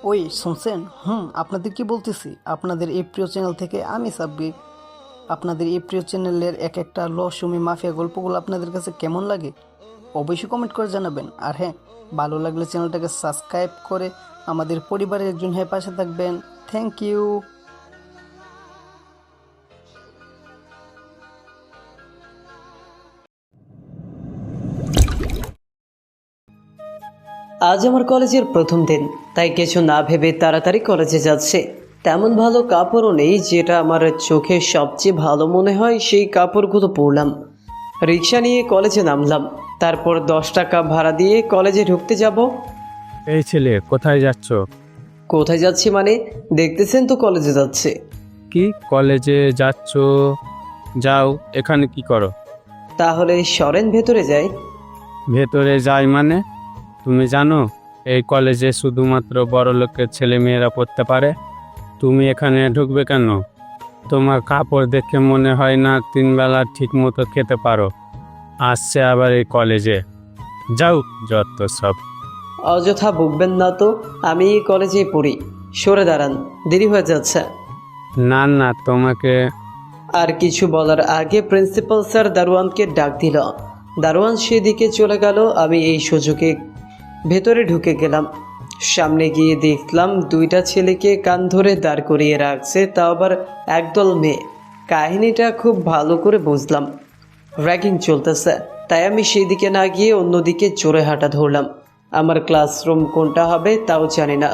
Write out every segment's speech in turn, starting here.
ওই শুনছেন? আপনাদের কি বলতেছি, আপনাদের এই প্রিয় চ্যানেল থেকে আমি সাব্বির। আপনাদের এই প্রিয় চ্যানেলের এক একটা রহস্যময় মাফিয়া গল্পগুলো আপনাদের কাছে কেমন লাগে অবশ্যই কমেন্ট করে জানাবেন। আর হ্যাঁ, ভালো লাগলে চ্যানেলটাকে সাবস্ক্রাইব করে আমাদের পরিবারের একজন হয়ে পাশে থাকবেন। Thank you. আজ আমার কলেজের প্রথম দিন, তাই কিছু না ভেবে তাড়াতাড়ি কলেজে যাচ্ছে। তেমন ভালো কাপড়ও নেই, যেটা আমার চোখে সবচেয়ে ভালো মনে হয় সেই কাপড়গুলো পরলাম। রিক্সা নিয়ে কলেজে নামলাম, তারপর 10 টাকা ভাড়া দিয়ে কলেজে ঢুকতে যাব। এই ছেলে, কোথায় যাচ্ছ? কোথায় যাচ্ছি মানে? দেখতেছেন তো কলেজে যাচ্ছে। কি কলেজে যাচ্ছ? যাও, এখানে কি করো? তাহলে সরেন, ভেতরে যাই। ভেতরে যাই মানে? তুমি জানো এই কলেজে শুধুমাত্র বড় লোকের ছেলে মেয়েরা পড়তে পারে? তুমি এখানে ঢুকবে কেন? তোমার কাপড় দেখে মনে হয় না 3 বেলা ঠিক মতো খেতে পারো। আসছে আবার এই কলেজে। যাও, যত সব। অযথা বকবেন না তো, আমি এই কলেজেই পড়ি। সরে দাঁড়ান, দেরি হয়ে যাচ্ছে। না না, তোমাকে আর কিছু বলার আগে প্রিন্সিপাল স্যার দারোয়ানকে ডাক দিল। দারোয়ান সেদিকে চলে গেল। আমি এই সুযোগে ভেতরে ঢুকে গেলাম। সামনে গিয়ে দেখলাম 2টা ছেলেকে কান ধরে দাঁড় করিয়ে রাখছে, তাও আবার একদল মেয়ে। কাহিনীটা খুব ভালো করে বুঝলাম। র্যাগিং চলতেছে, তাই আমি সেদিকে না গিয়ে অন্যদিকে জোরে হাঁটা ধরলাম। আমার ক্লাসরুম কোনটা হবে তাও জানি না,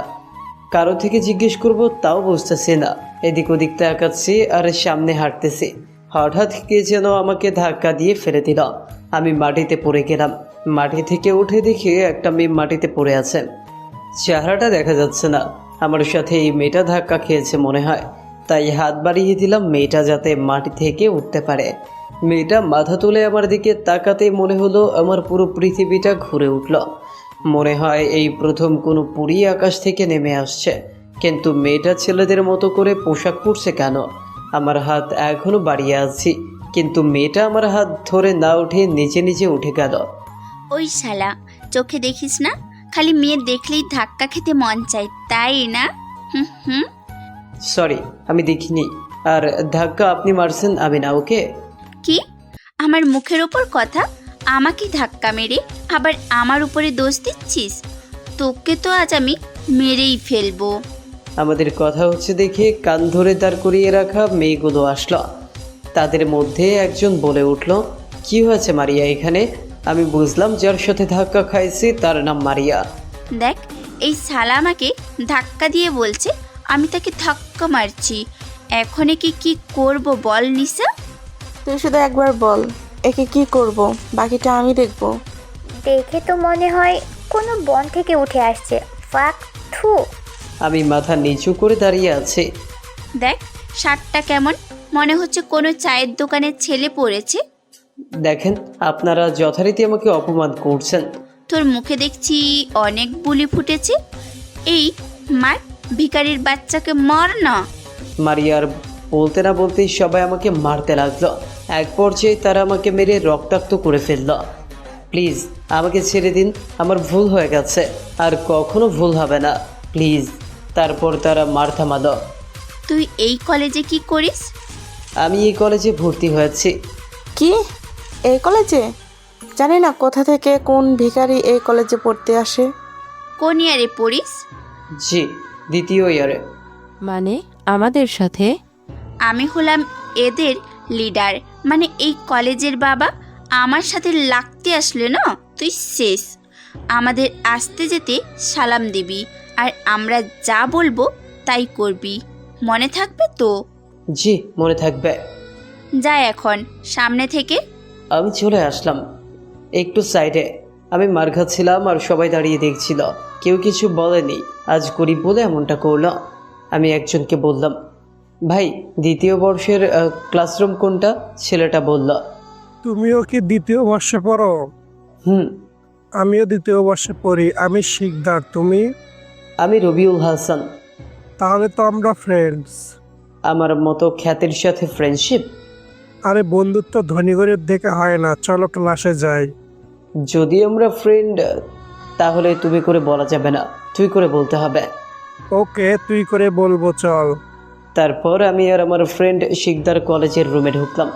কারো থেকে জিজ্ঞেস করব তাও বুঝতেছি না। এদিক ওদিক তাকাচ্ছি আর সামনে হাঁটতেছি। হঠাৎ কে যেন আমাকে ধাক্কা দিয়ে ফেলে দিল। আমি মাটিতে পড়ে গেলাম। মাটি থেকে উঠে দেখি একটা মেয়ে মাটিতে পড়ে আছে। চেহারাটা দেখা যাচ্ছে না। আমার সাথে এই মেয়েটা ধাক্কা খেয়েছে মনে হয়, তাই হাত বাড়িয়ে দিলাম মেয়েটা যাতে মাটি থেকে উঠতে পারে। মেয়েটা মাথা তুলে আমার দিকে তাকাতেই মনে হলো আমার পুরো পৃথিবীটা ঘুরে উঠল। মনে হয় এই প্রথম কোনো পরী আকাশ থেকে নেমে আসছে। কিন্তু মেয়েটা ছেলেদের মতো করে পোশাক পরছে কেন? আমার হাত এখনো বাড়িয়ে আছি, কিন্তু মেয়েটা আমার হাত ধরে না উঠে নিজে নিজে উঠে গেল। ওই শালা, চোখে দেখিস না? খালি মেয়ে দেখলেই ধাক্কা খেতে মন চায়, তাই না? হুম হুম। সরি, আমি দেখিনি। আর ধাক্কা আপনি মারছেন, আমি না। ওকে। কি? আমার মুখের ওপর কথা? আমাকে ধাক্কা মেরে আবার আমার উপরে দোষ দিচ্ছিস? তোকে তো আজ আমি মেরেই ফেলবো। আমাদের কথা হচ্ছে দেখে কান ধরে দাঁড় করিয়ে রাখা মেয়েগুলো আসলো। তাদের মধ্যে একজন বলে উঠল, কি হয়েছে মারিয়া এখানে? আমি বুঝলাম যার সাথে ধাক্কা খাইছি তার নাম মারিয়া। দেখ, এই শালা আমাকে ধাক্কা দিয়ে বলছে আমি তাকে ধাক্কা মারছি। এখন একে কি করব বল নিশা? তুই শুধু একবার বল, একে কি করব, বাকিটা আমি দেখব। দেখে তো মনে হয় কোনো বন থেকে উঠে আসছে। ফাক, থু। আমি মাথা নিচু করে দাঁড়িয়ে আছি। দেখ, শার্টটা কেমন, মনে হচ্ছে কোনো চায়ের দোকানের ছেলে পড়েছে। দেখেন, আপনারা যথারীতি আমাকে অপমান করছেন। তোর মুখে দেখছি অনেক বুলি ফুটেছে। এই মার, ভিখারির বাচ্চাকে মার না। মারিয়ার বলতে না বলতেই সবাই আমাকে মারতে লাগলো। এক পর্যায়ে তারা আমাকে মেরে রক্তাক্ত করে ফেললো। প্লিজ আমাকে ছেড়ে দিন, আমার ভুল হয়ে গেছে, আর কখনো ভুল হবে না, প্লিজ। তারপর তারা মার থামালো। তুই এই কলেজে কি করিস? আমি এই কলেজে ভর্তি হয়েছি। কি, এই কলেজে? জানি না কোথা থেকে কোন ভিখারি এই কলেজে পড়তে আসে। কোন ইয়ারে পড়িস? জি, 2য় ইয়ারে। মানে আমাদের সাথে? আমি হলাম এদের লিডার, মানে এই কলেজের বাবা। আমার সাথে লাগতে আসলে না তুই শেষ। আমাদের আসতে যেতে সালাম দিবি, আর আমরা যা বলবো তাই করবি। মনে থাকবে তো? জি, মনে থাকবে। যা এখন সামনে থেকে। আমি চলে আসলাম একটু সাইডে। আমি মার খাচ্ছিলাম আর সবাই দাঁড়িয়ে দেখছিল। কেউ কিছু বলেনি, আজ গরিব বলে এমনটা করলো। আমি একজনকে বললাম, ভাই 2য় বর্ষের ক্লাসরুম কোনটা? ছেলেটা বলল, তুমিও কি 2য় বর্ষে পড়ো? হুম। আমিও 2য় বর্ষে পড়ি। আমি শিকদার, তুমি? আমি রবিউল হাসান। তাহলে তো আমরা ফ্রেন্ডস। আমার মতো খ্যাতির সাথে ফ্রেন্ডশিপ? আরে বন্ধুত্ব ধনী গরিব দেখে হয় না, চলো ক্লাসে যাই। যদি আমরা ফ্রেন্ড, তাহলে তুমি করে বলা যাবে না, তুই করে বলতে হবে। ওকে, তুই করে বলবো, চল। তারপর আমি আর আমার ফ্রেন্ড শিকদার কলেজের রুমে ঢুকলাম।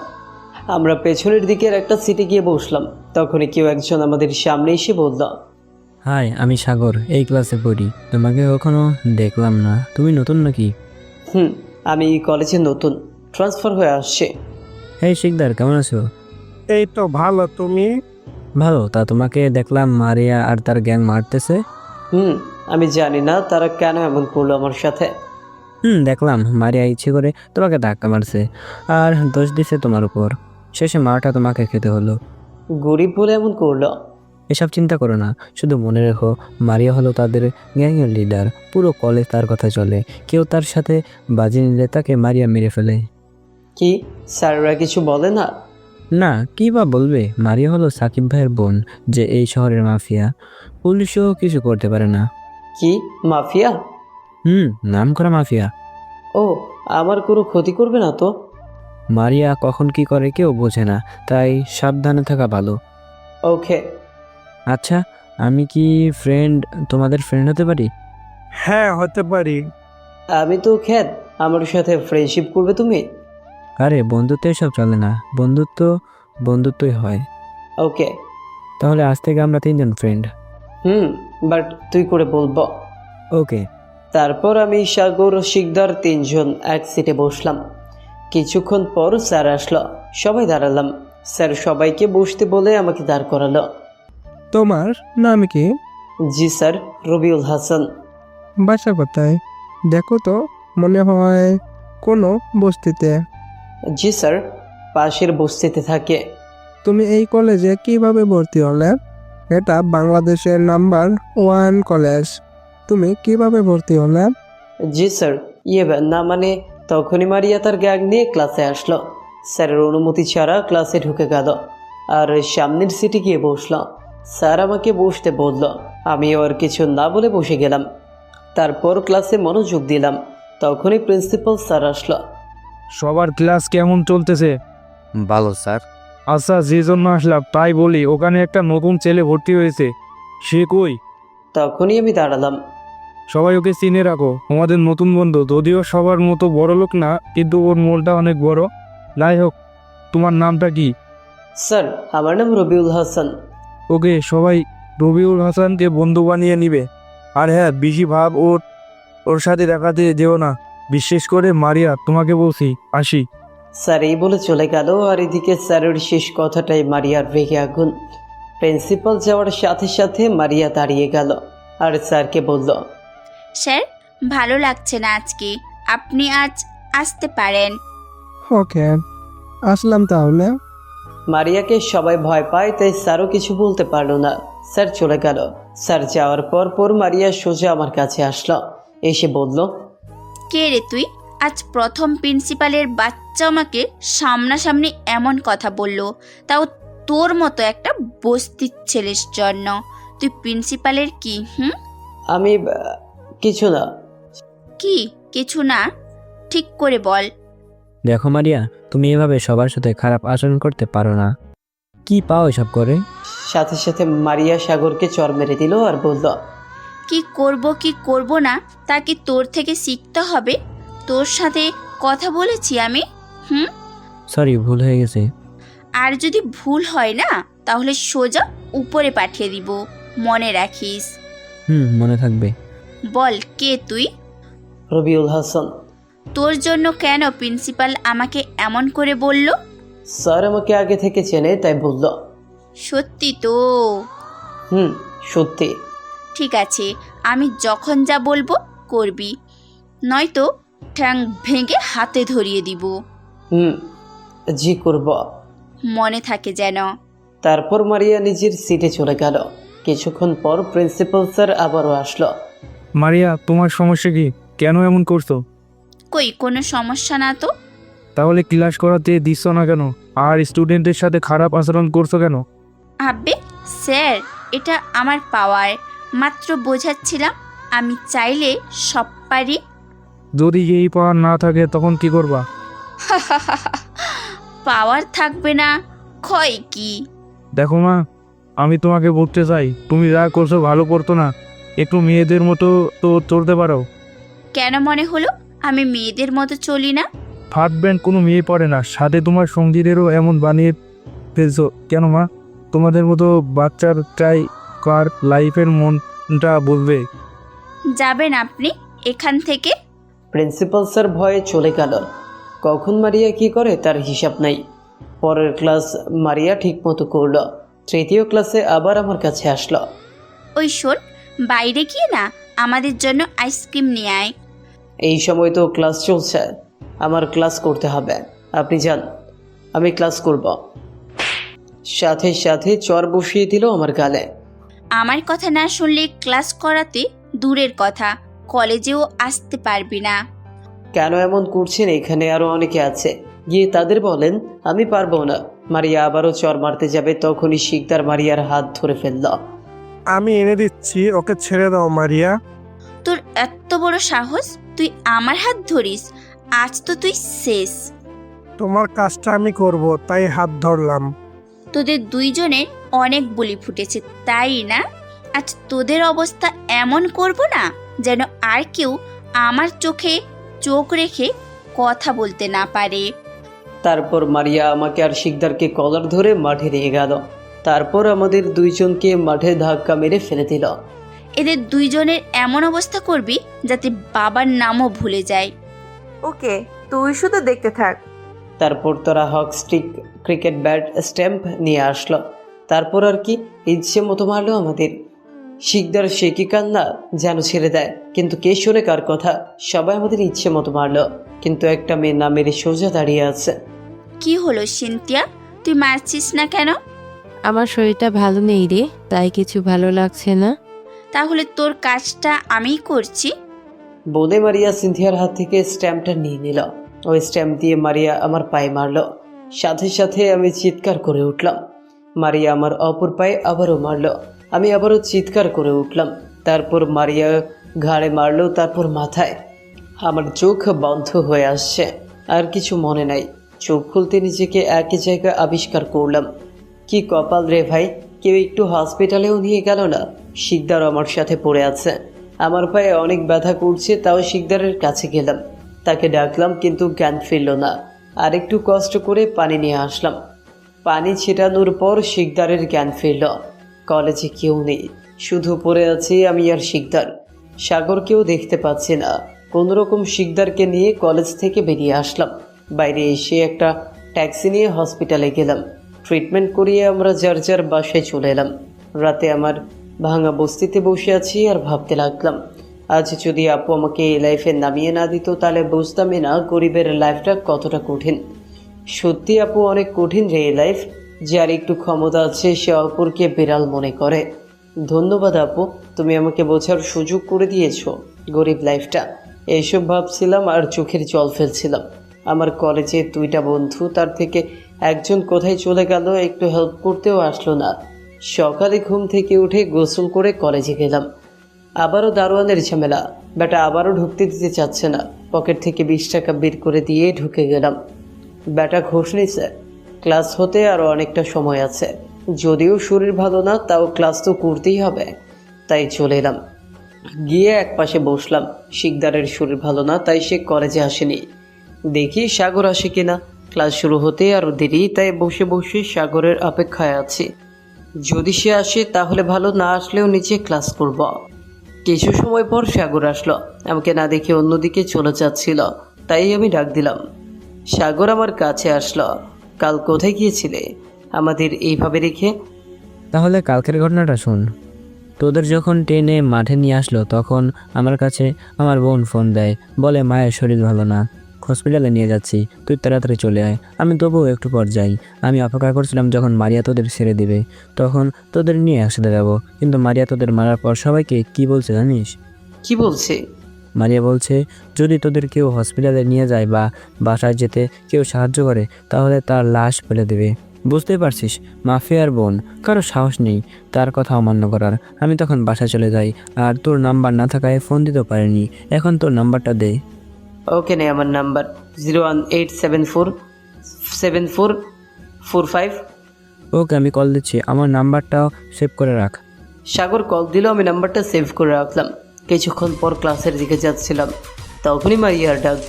আমরা পেছনের দিকের একটা সিটে গিয়ে বসলাম। তখনই কেউ একজন আমাদের সামনে এসে বলল, হাই, আমি সাগর, এই ক্লাসে পড়ি। তোমাকে কখনো দেখলাম না, তুমি নতুন নাকি? আমি এই কলেজে নতুন, ট্রান্সফার হয়ে আসছে। হেই শিকদার, কেমন আছো? এই তো ভালো, তুমি? ভালো। তা তোমাকে দেখলাম মারিয়া আর তার গ্যাং মারতেছে। আমি জানি না তারা কেন এমন করলো আমার সাথে। দেখলাম মারিয়া ইচ্ছে করে তোমাকে ধাক্কা মারছে আর দোষ দিছে তোমার উপর। শেষে মারটা তোমাকে খেতে হলো। গরিব বলে এমন করলো? এসব চিন্তা করো না, শুধু মনে রেখো মারিয়া হলো তাদের গ্যাংয়ের লিডার। পুরো কলেজ তার কথা চলে, কেউ তার সাথে বাজি নিলে তাকে মারিয়া মেরে ফেলে। কি স্যাররা কিছু বলে না? না, কি বা বলবে, মারিয়া হলো সাকিব ভাইয়ের বোন, যে এই শহরের মাফিয়া। পুলিশও কিছু করতে পারে না। কি মাফিয়া? নাম করা মাফিয়া। ও, আমার কোনো ক্ষতি করবে না তো? মারিয়া কখন কি করে কেউ বোঝে না, তাই সাবধানে থাকা ভালো। ওকে। আচ্ছা, আমি কি তোমাদের ফ্রেন্ড হতে পারি? হ্যাঁ, হতে পারি। আমি তো খ্যাত, আমার সাথে ফ্রেন্ডশিপ করবে তুমি? আরে বন্ধুত্ব এসব চলে না, বন্ধুত্বই হয়। ওকে। তাহলে আজ থেকে আমরা 3জন ফ্রেন্ড। বাট তুই করে বলবো। ওকে। তারপর আমি সাগর শিকদার 3জন এক সিটে বসলাম। কিছুক্ষণ পর স্যার আসলো, সবাই দাঁড়ালাম। স্যার সবাইকে বসতে বলে আমাকে দাঁড় করালো। তোমার নাম কি? জি স্যার, রবিউল হাসান। বাসা কোথায়? দেখো তো, মনে হয় কোনো বস্তিতে। জি স্যার, পাশের বস্তিতে থাকে। তুমি এই কলেজে কিভাবে ভর্তি হলে? এটা বাংলাদেশের নাম্বার 1 কলেজ। তুমি কিভাবে ভর্তি হলে? জি স্যার, না মানে তখনই মারিয়া তার গ্যাং নিয়ে ক্লাসে আসলো। স্যারের অনুমতি ছাড়া ক্লাসে ঢুকে গেল আর সামনের সিটে গিয়ে বসলো। স্যার আমাকে বসতে বলল, আমিও আর কিছু না বলে বসে গেলাম। তারপর ক্লাসে মনোযোগ দিলাম। তখনই প্রিন্সিপাল স্যার আসলো। সবার ক্লাস কেমন চলতেছে? ভালো স্যার। আচ্ছা, যে জন্য আসলাম তাই বলি, ওখানে একটা নতুন ছেলে ভর্তি হয়েছে, সে কই? তখনই আমি দাঁড়ালাম। সবাই ওকে চিনে রাখো, আমাদের নতুন বন্ধু। যদিও সবার মতো বড় লোক না, কিন্তু ওর মনটা অনেক বড়। যাই হোক, তোমার নামটা কি? স্যার, আমার নাম রবিউল হাসান। ওকে, সবাই রবিউল হাসানকে বন্ধু বানিয়ে নিবে। আর হ্যাঁ, বেশি ভাব ওর সাথে দেখাতে যেও না, বিশেষ করে মারিয়া, তোমাকে বলছি। আসি। স্যার এই বলে চলে গেল। আর এদিকে স্যারের শেষ কথাটাই মারিয়ার রেগে আগুন। প্রিন্সিপাল যাওয়ার সাথে সাথে মারিয়া দাঁড়িয়ে গেল আর স্যারকে বলল, স্যার, ভালো লাগছে না আজকে, আপনি আজ আসতে পারেন। ওকে, আসলাম তাহলে। মারিয়াকে সবাই ভয় পায়, তাই স্যারও কিছু বলতে পারলো না। স্যার চলে গেল। স্যার যাওয়ার পর মারিয়া সোজা আমার কাছে আসলো, এসে বলল, কে রে তুই? আজ প্রথম প্রিন্সিপালের বাচ্চা আমাকে সামনাসামনি এমন কথা বলল, তাও তোর মতো একটা বস্তির ছেলের জন্য। তুই প্রিন্সিপালের কি? আমি কিছু না। কি কিছু না? ঠিক করে বল। দেখো মারিয়া, তুমি এভাবে সবার সাথে খারাপ আচরণ করতে পারো না। কি পাও এসব করে? সাথে সাথে মারিয়া সাগরকে চর মেরে দিল আর বলল, কি করব না তা কি তোর থেকে শিখতে হবে? তোর সাথে কথা বলেছি আমি। সরি, ভুল হয়ে গেছে। আর যদি ভুল হয় না, তাহলে সোজা উপরে পাঠিয়ে দিব, মনে রাখিস। মনে থাকবে। বল, কে তুই? রবিউল হাসান। তোর জন্য কেন প্রিন্সিপাল আমাকে এমন করে বলল? স্যার আমাকে আগে থেকে চেনে, তাই বলল। সত্যি তো? সত্যি। ঠিক আছে, আমি যখন যা বলবো করবি, নয়তো ঠ্যাং ভেঙে হাতে ধরিয়ে দিব। জি করব। মনে থাকে যেন। তারপর মারিয়া নিজের সিটে চলে গেল। কিছুক্ষণ পর প্রিন্সিপাল স্যার আবারও আসলো। মারিয়া, তোমার সমস্যা কি? কেন এমন করছো? কই কোনো সমস্যা না তো। তাহলে ক্লাস করাতে দিচ্ছ না কেন? আর স্টুডেন্টের সাথে খারাপ আচরণ করছো কেন? আব্বে স্যার, এটা আমার পাওয়ার, মাত্র বোঝাচ্ছিলাম। আমি চাইলে সব পারি। যদি এই পাওয়ার না থাকে তখন কি করবা? পাওয়ার থাকবে না, ক্ষয় কি? দেখো মা, আমি তোমাকে বলতে চাই, তুমি যা করছো ভালো করতো না। একটু মেয়েদের মতো তো চলতে পারো। কেন মনে হলো আমি মেয়েদের মতো চলি না? ফাট ব্যান্ড কোনো মেয়ে পড়ে না, সাথে তোমার সঙ্গীদেরও এমন বানিয়ে ফেলছো কেন মা? তোমাদের মতো বাচ্চার ট্রাই কার লাইফের মনটা বলবে। যাবেন আপনি এখান থেকে? প্রিন্সিপাল স্যার ভয়ে চলে গেল। কখন মারিয়া কি করে তার হিসাব নাই। পরের ক্লাস মারিয়া ঠিকমতো করলো। তৃতীয় ক্লাসে আবার আমার কাছে আসলো। ওই শোন, বাইরে গিয়ে না আমাদের জন্য আইসক্রিম নিয়ে আয়। এই সময় তো ক্লাস চলছে, আমার ক্লাস করতে হবে। আপনি যান, আমি ক্লাস করব। সাথে সাথে চর বসিয়ে দিল আমার গালে। আমার কথা না শুনলে ক্লাস করাতে দূরের কথা, কলেজেও আসতে পারবি না। কেন এমন করছেন? এখানে আরো অনেকে আছে, গিয়ে তাদের বলেন আমি পারবো না। মারিয়া আবারও চর মারতে যাবে, তখনই শিকদার মারিয়ার হাত ধরে ফেলল। আমি এনে দিচ্ছি, ওকে ছেড়ে দাও মারিয়া। তোর এত বড় সাহস, তুই আমার হাত ধরিস? আজ তো তুই শেষ। তোমার কাজটা আমি করব, তাই হাত ধরলাম। তোদের দুইজনের অনেক বলি ফুটেছে, তাই না? আজ তোদের অবস্থা এমন করব না যেন আর কেউ আমার চোখে চোখ রেখে কথা বলতে না পারে। তারপর মারিয়া আমাকে আর শিকদারকে কলার ধরে মাঠে নিয়ে গেল। তারপর আমাদের দুইজনকে মাঠে ধাক্কা মেরে ফেলে দিল। এদের দুইজনের এমন অবস্থা করবি যাতে বাবার নামও ভুলে যায়। ওকে, তুই শুধু দেখতে থাক। তারপর তারা হক স্টিক, ক্রিকেট ব্যাট, স্ট্যাম্প নিয়ে আসলো। তারপর আর কি ইচ্ছে মতো মারলো আমাদের। শিকদার সে কি কান্না যেন ছেড়ে দেয়, কিন্তু কে শোনে কার কথা? সবাই আমাদের ইচ্ছে মতো মারলো, কিন্তু একটা মেয়ে না মেরে সোজা দাঁড়িয়ে আছে। কি হলো সিনথিয়া, তুই মারছিস না কেন? আমার শরীরটা ভালো নেই রে, তাই কিছু ভালো লাগছে না। তাহলে তোর কাজটা আমিই করছি। বলে মারিয়া সিনথিয়ার হাত থেকে স্ট্যাম্পটা নিয়ে নিল। ওই স্ট্যাম্প দিয়ে মারিয়া আমার পায়ে মারলো। সাথে সাথে আমি চিৎকার করে উঠলাম। মারিয়া আমার অপর পায়ে আবারও মারলো। আমি আবারও চিৎকার করে উঠলাম। তারপর মারিয়া ঘাড়ে মারলো, তারপর মাথায়। আমার চোখ বন্ধ হয়ে আসছে, আর কিছু মনে নাই। চোখ খুলতে নিজেকে একই জায়গায় আবিষ্কার করলাম। কি কপাল রে ভাই, কেউ একটু হসপিটালেও নিয়ে গেল না। শিকদার আমার সাথে পড়ে আছে। আমার পায়ে অনেক ব্যথা করছে, তাও শিকদারের কাছে গেলাম, তাকে ডাকলাম, কিন্তু জ্ঞান ফিরল না। আর একটু কষ্ট করে পানি নিয়ে আসলাম। পানি ছিটানোর পর শিকদারের জ্ঞান ফিরল। কলেজে কেউ নেই, শুধু পড়ে আছি আমি আর শিকদার। সাগরকেও দেখতে পাচ্ছি না। কোনোরকম শিকদারকে নিয়ে কলেজ থেকে বেরিয়ে আসলাম। বাইরে এসে একটা ট্যাক্সি নিয়ে হসপিটালে গেলাম। ট্রিটমেন্ট করিয়ে আমরা যার যার বাসায় চলে এলাম। রাতে আমার ভাঙা বস্তিতে বসে আছি আর ভাবতে লাগলাম, আজ যদি আপু আমাকে এই লাইফে নামিয়ে না দিত, তাহলে বুঝতামই না গরিবের লাইফটা কতটা কঠিন। সত্যি আপু অনেক কঠিন রে এই লাইফ। যার একটু ক্ষমতা আছে সে অপরকে বিড়াল মনে করে। ধন্যবাদ আপু, তুমি আমাকে বোঝার সুযোগ করে দিয়েছো গরিব লাইফটা। এইসব ভাবছিলাম আর চোখের জল ফেলছিলাম। আমার কলেজে 2টা বন্ধু, তার থেকে একজন কোথায় চলে গেল, একটু হেল্প করতেও আসলো না। সকালে ঘুম থেকে উঠে গোসল করে কলেজে গেলাম। আবারও দারোয়ানের ঝামেলা, বেটা আবারও ঢুকতে দিতে চাচ্ছে না। পকেট থেকে 20 টাকা বের করে দিয়ে ঢুকে গেলাম। বেটা ঘুষ নিছে। ক্লাস হতে আরও অনেকটা সময় আছে, যদিও শরীর ভালো না, তাও ক্লাস তো করতেই হবে। তাই চলে এলাম, গিয়ে এক পাশে বসলাম। শিকদারের শরীর ভালো না, তাই সে কলেজে আসেনি। দেখি সাগর আসে কিনা। ক্লাস শুরু হতে আরও দেরি, তাই বসে বসে সাগরের অপেক্ষায় আছি। যদি সে আসে তাহলে ভালো, না আসলেও নিচে ক্লাস করব। কিছু সময় পর সাগর আসলো। আমাকে না দেখে অন্যদিকে চলে যাচ্ছিল, তাই আমি ডাক দিলাম। সাগর আমার কাছে আসলো। কাল কোথায় গিয়েছিলে আমাদের এইভাবে রেখে? তাহলে কালকের ঘটনাটা শোন। তোদের যখন ট্রেনে মাঠে নিয়ে আসলো, তখন আমার কাছে আমার বোন ফোন দেয়, বলে মায়ের শরীর ভালো না, হসপিটালে নিয়ে যাচ্ছি, তুই তাড়াতাড়ি চলে আয়। আমি তবুও একটু পর যাই। আমি অপেক্ষা করছিলাম যখন মারিয়া তোদের ছেড়ে দিবে, তখন তোদের নিয়ে একসাথে যাবো। কিন্তু মারিয়া তোদের মারার পর সবাইকে কি বলছে জানিস? কি বলছে? মারিয়া বলছে যদি তোদের কেউ হসপিটালে নিয়ে যায় বা বাসায় যেতে কেউ সাহায্য করে, তাহলে তার লাশ ফেলে দেবে। বুঝতেই পারছিস, মাফিয়ার বোন, কারো সাহস নেই তার কথা অমান্য করার। আমি তখন বাসায় চলে যাই, আর তোর নাম্বার না থাকায় ফোন দিতেও পারিনি। এখন তোর নাম্বারটা দে। ওকে নে আমার নাম্বার 018747445। ওকে, আমি কল দিচ্ছি, আমার নাম্বারটাও সেভ করে রাখ। সাগর কল দিল, আমি নাম্বারটা সেভ করে রাখলাম। কিছুক্ষণ পর ক্লাসের দিকে যাচ্ছিলাম। তখনই মারিয়ার ডাক।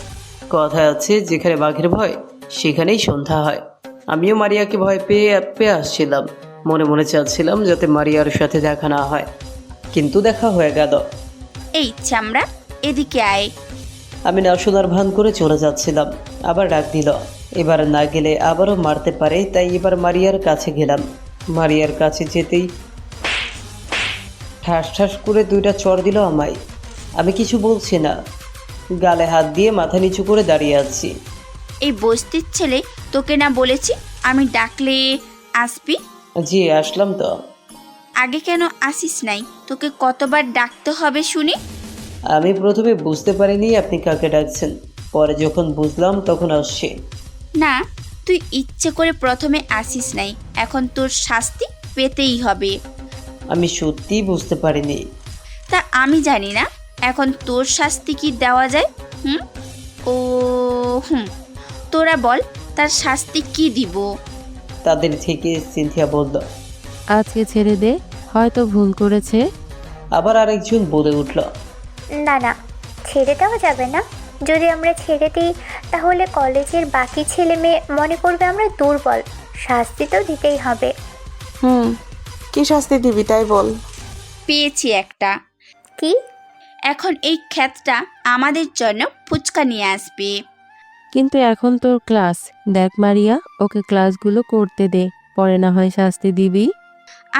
কথায় আছে, যেখানে বাঘের ভয় সেখানেই সন্ধ্যা হয়। আমিও মারিয়াকে ভয় পেয়ে পেয়ে আসছিলাম। মনে মনে চাচ্ছিলাম যাতে মারিয়ার সাথে দেখা না হয়, কিন্তু দেখা হয়ে গেল। এই চামড়া, এদিকে আয়। আমি না শোনার ভান করে চলে যাচ্ছিলাম, আবার ডাক দিল। এবার না গেলে আবারও মারতে পারে, তাই এবার মারিয়ার কাছে গেলাম। মারিয়ার কাছে যেতেই ঠাস ঠাস করে 2টা চড় দিল আমায়। আমি কিছু বলছি না, গালে হাত দিয়ে মাথা নিচু করে দাঁড়িয়ে আছি। এই বস্তির ছেলে, তোকে না বলেছি আমি ডাকলে আসবি? জি, আসলাম তো। আগে কেন আসিস নাই? তোকে কতবার ডাকতে হবে শুনি? আমি প্রথমে বুঝতে পারিনি আপনি কাকে ডাকছেন, পরে যখন বুঝলাম তখন আসছি। না, তুই ইচ্ছে করে প্রথমে আসিস নাই, এখন তোর শাস্তি পেতেই হবে। আমি সত্যিই বুঝতে পারিনি। তা আমি জানি না এখন তোর শাস্তি কি দেওয়া যায়? হুম ও হুম তোরা বল, তার শাস্তি কি দিব? তাদের থেকে সিনথিয়া বলল। আজকে ছেড়ে দে, হয়তো ভুল করেছে। আবার আরেকজন বলে উঠল। না না, ছেড়ে দেওয়া যাবে না। যদি আমরা ছেড়ে দিই তাহলে কলেজের বাকি ছেলে মেয়ে মনে করবে আমরা দুর্বল। শাস্তি তো দিতেই হবে। কি শাস্তি দিবি তাই বল। পেয়েছি একটা। কি? এখন এই ক্ষেতটা আমাদের জন্য ফুচকা নিয়ে আসবে। কিন্তু এখন তোর ক্লাস, দেখ মারিয়া, ওকে ক্লাসগুলো করতে দে, পরে না হয় শাস্তি দিবি।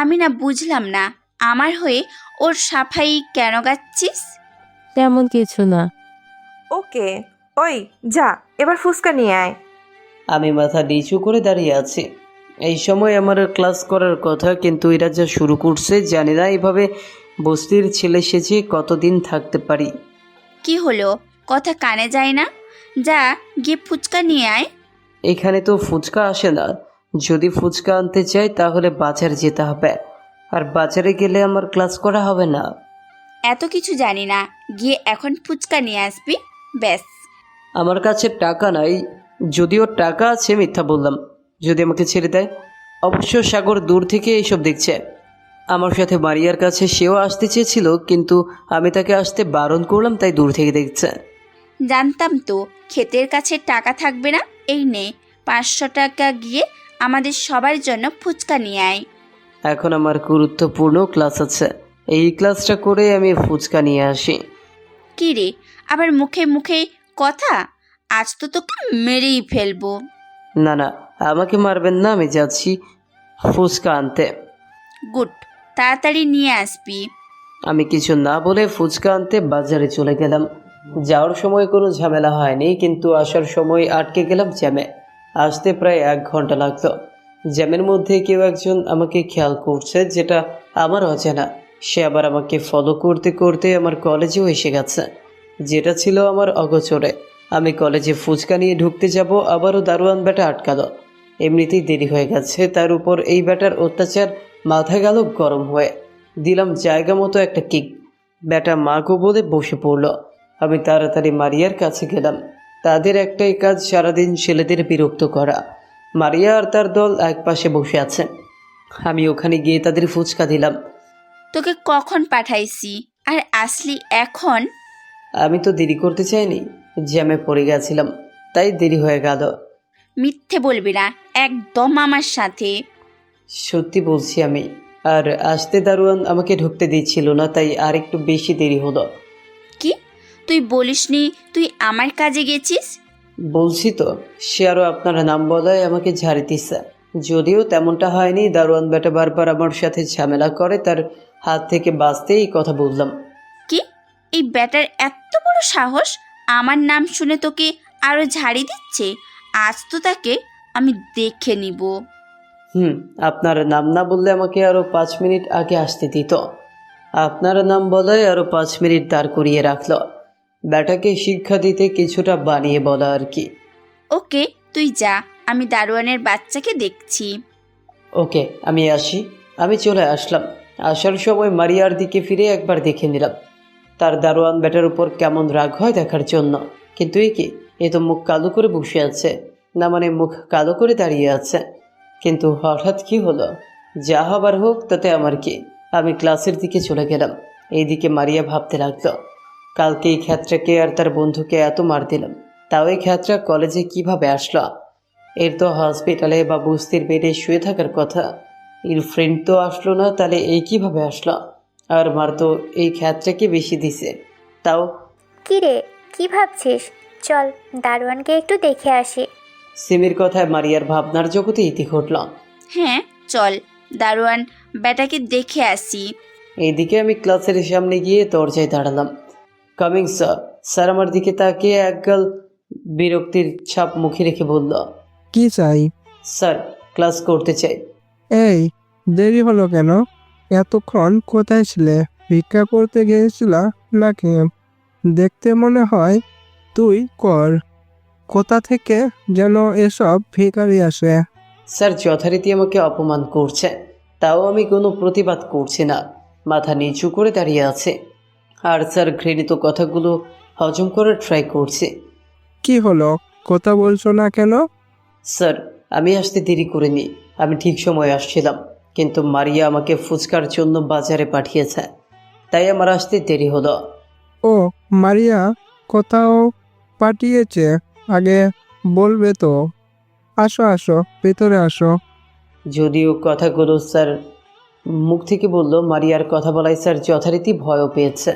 আমি না বুঝলাম না, আমার হয়ে ওর সাফাই কেন গাচ্ছিস? তেমন কিছু না। ওকে, ওই যা এবার ফুসকা নিয়ে আয়। আমি মাথা নিচু করে দাঁড়িয়ে আছি। এই সময় আমার ক্লাস করার কথা, কিন্তু এরা যা শুরু করছে জানি না এভাবে বস্তির ছেলে সেজে কতদিন থাকতে পারি। কি হলো, কথা কানে যায় না? যা গিয়ে ফুচকা নিয়ে আয়। এখানে তো ফুচকা আসে না। যদি ফুচকা আনতে চাই তাহলে বাজার যেতে হবে, আর বাজারে গেলে আমার ক্লাস করা হবে না। এত কিছু জানি না, গিয়ে এখন ফুচকা নিয়ে আসবি, ব্যাস। আমার কাছে টাকা নাই। যদিও টাকা আছে, মিথ্যা বললাম। যদি আমাকে ছেড়ে দেয়। অবশ্য সাগর দূর থেকে এইসব দেখছে। আমার সাথে মারিয়ার কাছে সেও আসতে চেয়েছিল, কিন্তু আমি তাকে আসতে বারণ করলাম, তাই দূর থেকে দেখছে। জানতাম তো ক্ষেতের কাছে টাকা থাকবে না। এই নে 500 টাকা, গিয়ে আমাদের সবার জন্য ফুচকা নিয়ে আয়। এখন আমার গুরুত্বপূর্ণ ক্লাস আছে, এই ক্লাসটা করে আমি ফুচকা নিয়ে আসি। কি রে, আবার মুখে মুখে কথা? আজ তো তোকে মেরেই ফেলবো। না না, আমাকে মারবেন না, আমি যাচ্ছি ফুচকা আনতে। গুড, তাড়াতাড়ি নিয়ে আসবি। আমি কিছু না বলে ফুচকা আনতে বাজারে চলে গেলাম। যাওয়ার সময় কোনো ঝামেলা হয়নি, কিন্তু আসার সময় আটকে গেলাম জ্যামে। আসতে প্রায় 1 ঘন্টা লাগলো। জ্যামের মধ্যে কেউ একজন আমাকে খেয়াল করছে, যেটা আমার অজানা। সে আবার আমাকে ফলো করতে করতে আমার কলেজেও এসে গেছে, যেটা ছিল আমার অগোচরে। আমি কলেজে ফুচকা নিয়ে ঢুকতে যাব, আবারও দারোয়ান বেটা আটকালো। এমনিতেই দেরি হয়ে গেছে, তার উপর এই বেটার অত্যাচার মাথা গেল গরম হয়ে। দিলাম জায়গা মতো একটা কিক, বেটা মাগো বলে বসে পড়ল। আমি তাড়াতাড়ি মারিয়ার কাছে গেলাম। তাদের একটাই কাজ, সারাদিন ছেলেদের বিরক্ত করা। মারিয়া আর তার দল এক পাশে বসে আছে। আমি ওখানে গিয়ে তাদের ফুচকা দিলাম। তোকে কখন পাঠাইছি আর আসলি এখন? আমি তো দেরি করতে চাইনি, জ্যামে পড়ে গেছিলাম, তাই দেরি হয়ে গেল। মিথ্যে বলবি না একদম আমার সাথে। সত্যি বলছি আমি। আর আসতে দারোয়ান আমাকে ঢুকতে দিচ্ছিল না, তাই আর একটু বেশি দেরি হলো। কি, তুই বলিসনি তুই আমার কাজে গেছিস? বলছি তো, সে আরও আপনার নাম বলায় আমাকে ঝাড়ি দিচ্ছে। যদিও তেমনটা হয়নি, দারোয়ান বেটা বারবার আমার সাথে ঝামেলা করে, তার হাত থেকে বাঁচতে এই কথা বললাম। কি, এই ব্যাটার এত বড় সাহস আমার নাম শুনে তোকে আরো ঝাড়ি দিচ্ছে? আজ তো তাকে আমি দেখে নিব। আপনার নাম না বললে আমাকে আরও 5 মিনিট আগে আসতে দিত। আপনার নাম বলায় আরও 5 মিনিট দাঁড় করিয়ে রাখলো। ব্যাটাকে শিক্ষা দিতে কিছুটা বানিয়ে বলা আর কি। ওকে, তুই যা, আমি দারোয়ানের বাচ্চাকে দেখছি। ওকে, আমি আসি। আমি চলে আসলাম। আসার সময় মারিয়ার দিকে ফিরে একবার দেখে নিলাম, তার দারোয়ান ব্যাটার উপর কেমন রাগ হয় দেখার জন্য। কিন্তু এ তো মুখ কালো করে বসে আছে, না মানে মুখ কালো করে দাঁড়িয়ে আছে। কিন্তু হঠাৎ কি হলো? যা হবার হোক, তাতে আমার কি। আমি ক্লাসের দিকে চলে গেলাম। এইদিকে মারিয়া ভাবতে লাগলো, কালকে এই খ্যাতটাকে আর তার বন্ধুকে এত মার দিলাম, তাও এই খ্যাতটা কলেজে কিভাবে আসলো? এর তো হসপিটালে বা বস্তির বেডে শুয়ে থাকার কথা। এর ফ্রেন্ড তো আসলো না, তাহলে এই কিভাবে আসলো? আর মার তো এই খ্যাতটাকে বেশি দিছে, তাও। কি রে, কি ভাবছিস? চল দারোয়ানকে একটু দেখে আসি। সিমির কথায় মারিয়ার ভাবনার জগতে ইতি ঘটল। হ্যাঁ চল, দারোয়ান বেটাকে দেখে আসি। এইদিকে আমি ক্লাসের সামনে গিয়ে দরজায় দাঁড়ালাম। Coming sir. স্যার আমার দিকে তাকিয়ে একগাল বিরক্তির ছাপ মুখে রেখে বলল, কি চাই? স্যার ক্লাস করতে চাই। এই, দেরি হলো কেন? এতক্ষণ কোথায় ছিলে? ভিক্ষা করতে গিয়েছিলা নাকি? দেখতে মনে হয় তুই কর। কোথা থেকে যেন এসব ভিখারি আসে? স্যার যথারীতি আমাকে অপমান করছে, তাও আমি কোনো প্রতিবাদ করছি না, মাথা নিচু করে দাঁড়িয়ে আছে। আর স্যার ঘৃণিত কথাগুলো হজম করার ট্রাই করছে। কি হলো, কথা বলছো না কেন? স্যার আমি আসতে দেরি করিনি, আমি ঠিক সময় আসছিলাম, কিন্তু মারিয়া আমাকে ফুচকার জন্য বাজারে পাঠিয়েছে, তাই আমার আসতে দেরি হলো। ও, মারিয়া কোথাও পাঠিয়েছে? আগে বলবে তো। আসো আসো, ভেতরে আসো। যদিও কথাগুলো স্যার মুখ থেকে বলল, মারিয়ার কথা বলায় স্যার যথারীতি ভয়ও পেয়েছে।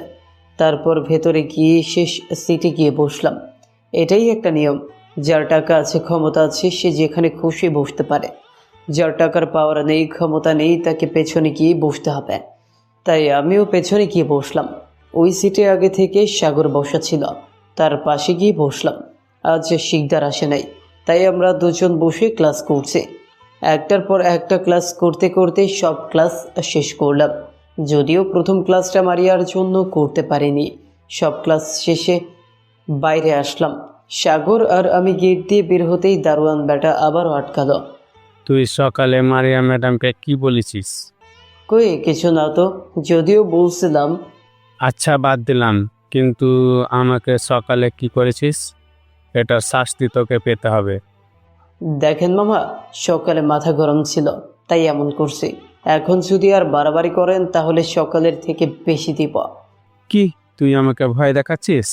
তারপর ভেতরে গিয়ে শেষ সিটে গিয়ে বসলাম। এটাই একটা নিয়ম, যার টাকা আছে, ক্ষমতা আছে, সে যেখানে খুশি বসতে পারে। যার টাকার পাওয়ার নেই, ক্ষমতা নেই, তাকে পেছনে গিয়ে বসতে হবে। তাই আমিও পেছনে গিয়ে বসলাম। ওই সিটে আগে থেকে সাগর বসা ছিল, তার পাশে গিয়ে বসলাম। আজ শিকদার আসে নাই, তাই আমরা দুজন বসে ক্লাস করছি। একটার পর একটা ক্লাস করতে করতে সব ক্লাস শেষ করলাম। যদিও প্রথম ক্লাসটা মারিয়ার জন্য করতে পারিনি। সব ক্লাস শেষে বাইরে আসলাম। সাগর আর আমি গেট দিয়ে বের হতেই দারোয়ান বেটা আবারও আটকালো। তুই সকালে মারিয়া ম্যাডামকে কি বলেছিস? কই কিছু না তো, যদিও বলছিলাম। আচ্ছা বাদ দিলাম, কিন্তু আমাকে সকালে কি করেছিস? এটার শাস্তি তোকে পেতে হবে। দেখেন মামা, সকালে মাথা গরম ছিল তাই এমন করছি। এখন যদি আর বাড়াবাড়ি করেন তাহলে সকালের থেকে বেশি দিব। কি তুই আমাকে ভয় দেখাচ্ছিস?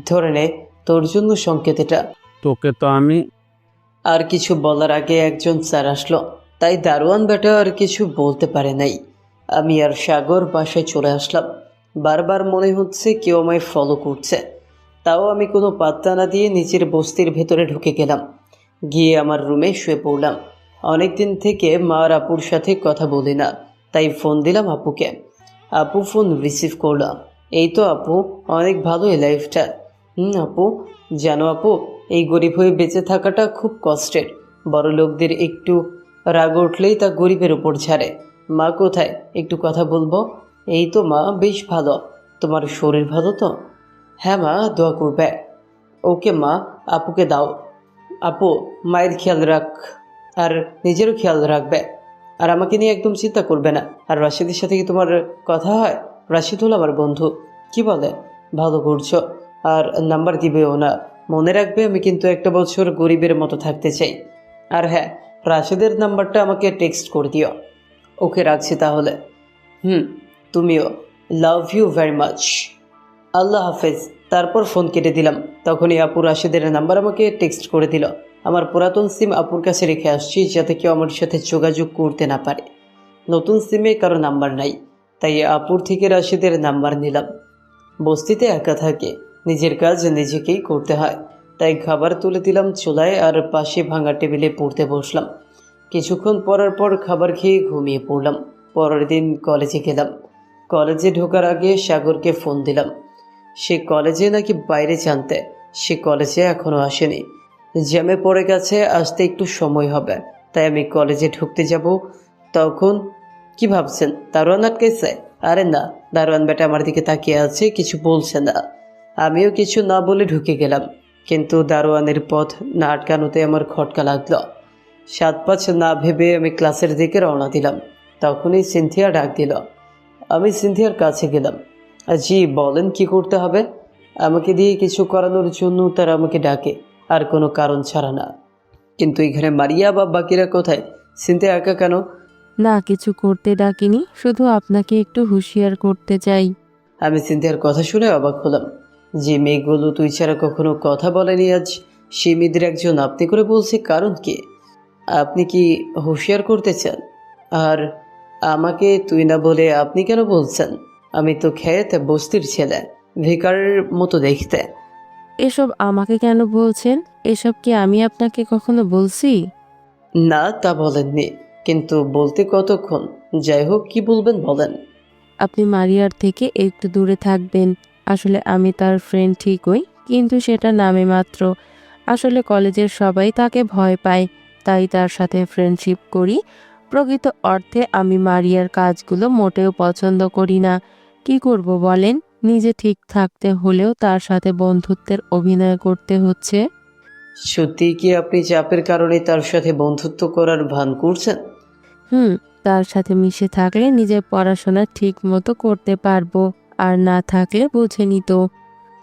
ধরে নে, তোর জন্য সংকেত এটা। তোকে তো আমি। আর কিছু বলার আগে একজন স্যার আসলো, তাই দারোয়ান বেটা আর কিছু বলতে পারে নাই। আমি আর সাগর বাসায় চলে আসলাম। বারবার মনে হচ্ছে কেউ আমায় ফলো করছে, তাও আমি কোনো পাত্তা না দিয়ে নিচের বস্তির ভেতরে ঢুকে গেলাম। গিয়ে আমার রুমে শুয়ে পড়লাম। অনেক দিন থেকে মা আর আপুর সাথে কথা বলি না, তাই ফোন দিলাম আপুকে। আপু ফোন রিসিভ করলাম। এই তো আপু, অনেক ভালো এই লাইফটা। আপু, জানো আপু, এই গরিব হয়ে বেঁচে থাকাটা খুব কষ্টের। বড় লোকদের একটু রাগ উঠলেই তা গরিবের ওপর ছাড়ে। মা কোথায়, একটু কথা বলবো? এই তো মা, বেশ ভালো। তোমার শরীর ভালো তো? হ্যাঁ মা, দোয়া করবে। ওকে মা, আপুকে দাও। আপু, মায়ের খেয়াল রাখ, আর নিজেরও খেয়াল রাখবে। আর আমাকে নিয়ে একদম চিন্তা করবে না। আর রাশিদের সাথে কি তোমার কথা হয়? রাশিদ হলো আমার বন্ধু। কি বলে? ভালো করছো। আর নাম্বার দিবেও না, মনে রাখবে আমি কিন্তু একটা বছর গরিবের মতো থাকতে চাই। আর হ্যাঁ, রাশিদের নাম্বারটা আমাকে টেক্সট করে দিও। ওকে, রাখছি তাহলে। তুমিও। Love you very much. আল্লাহ হাফেজ। তারপর ফোন কেটে দিলাম। তখনই আপু রাশিদের নাম্বার আমাকে টেক্সট করে দিল। আমার পুরাতন সিম আপুর কাছে রেখে আসছি, যাতে কেউ আমার সাথে যোগাযোগ করতে না পারে। নতুন সিমে কারো নাম্বার নাই, তাই আপুর থেকে রাশিদের নাম্বার নিলাম। বস্তিতে একা থাকে, নিজের কাজ নিজেকেই করতে হয়, তাই খাবার তুলে দিলাম চুলায় আর পাশে ভাঙা টেবিলে পড়তে বসলাম। কিছুক্ষণ পরার পর খাবার খেয়ে ঘুমিয়ে পড়লাম। পরের দিন কলেজে গেলাম। কলেজে ঢোকার আগে সাগরকে ফোন দিলাম। সে কলেজে নাকি বাইরে জানতে, সে কলেজে এখনও আসেনি। জ্যামে পড়ে গেছে, আসতে একটু সময় হবে, তাই আমি কলেজে ঢুকতে যাব। তখন কি ভাবছেন, দারোয়ান আটকেছে? আরে না, দারোয়ান বেটা আমার দিকে তাকিয়ে আছে, কিছু বলছে না। আমিও কিছু না বলে ঢুকে গেলাম, কিন্তু দারোয়ানের পথ না আটকানোতে আমার খটকা লাগলো। 7-5 না ভেবে আমি ক্লাসের দিকে রওনা দিলাম। তখনই সিনথিয়া ডাক দিল। আমি সিনথিয়ার কাছে গেলাম। জি বলেন, কি করতে হবে? আমাকে দিয়ে কিছু করানোর জন্য তারা আমাকে ডাকে, আর কোনো কারণ ছাড়া না। কিন্তু এখানে মারিয়া বা বাকিরা কোথায়? সিনথিয়া একা কেন? না, কিছু করতে ডাকিনি, শুধু আপনাকে একটু হুঁশিয়ার করতে চাই। আমি সিনথিয়ার কথা শুনে অবাক হলাম। যে মেয়েগুলো তুই ছাড়া কখনো কথা বলেনি আজ সেই মেয়েদের একজন আপনি করে বলছে, কারণ কি? আপনি কি হুঁশিয়ার করতে চান? আর আমাকে তুই না বলে আপনি কেন বলছেন? আমি তো খেয়েতে বস্তির ছেলে, ভিকারের মতো দেখতে। এসব আমাকে কেন বলছেন? এসব কি আমি আপনাকে কখনো বলছি? না, তা বলেননি, কিন্তু বলতে কতক্ষণ? যাই হোক, কি বলবেন বলেন। আপনি মারিয়ার থেকে একটু দূরে থাকবেন। আসলে আমি তার ফ্রেন্ড ঠিকই, কিন্তু সেটা নামে মাত্র। আসলে কলেজের সবাই তাকে ভয় পায়, তাই তার সাথে ফ্রেন্ডশিপ করি। প্রকৃত অর্থে আমি মারিয়ার কাজগুলো মোটেও পছন্দ করি না। কি করব বলেন? নিজে ঠিক থাকতে হলেও তার সাথে বন্ধুত্বের অভিনয় করতে হচ্ছে। সত্যি কি আপনি চাপের কারণে তার সাথে বন্ধুত্ব করার ভান করছেন? তার সাথে মিশে থাকলে নিজের পড়াশোনা ঠিক মতো করতে পারবো, আর না থাকলে বুঝে নিত।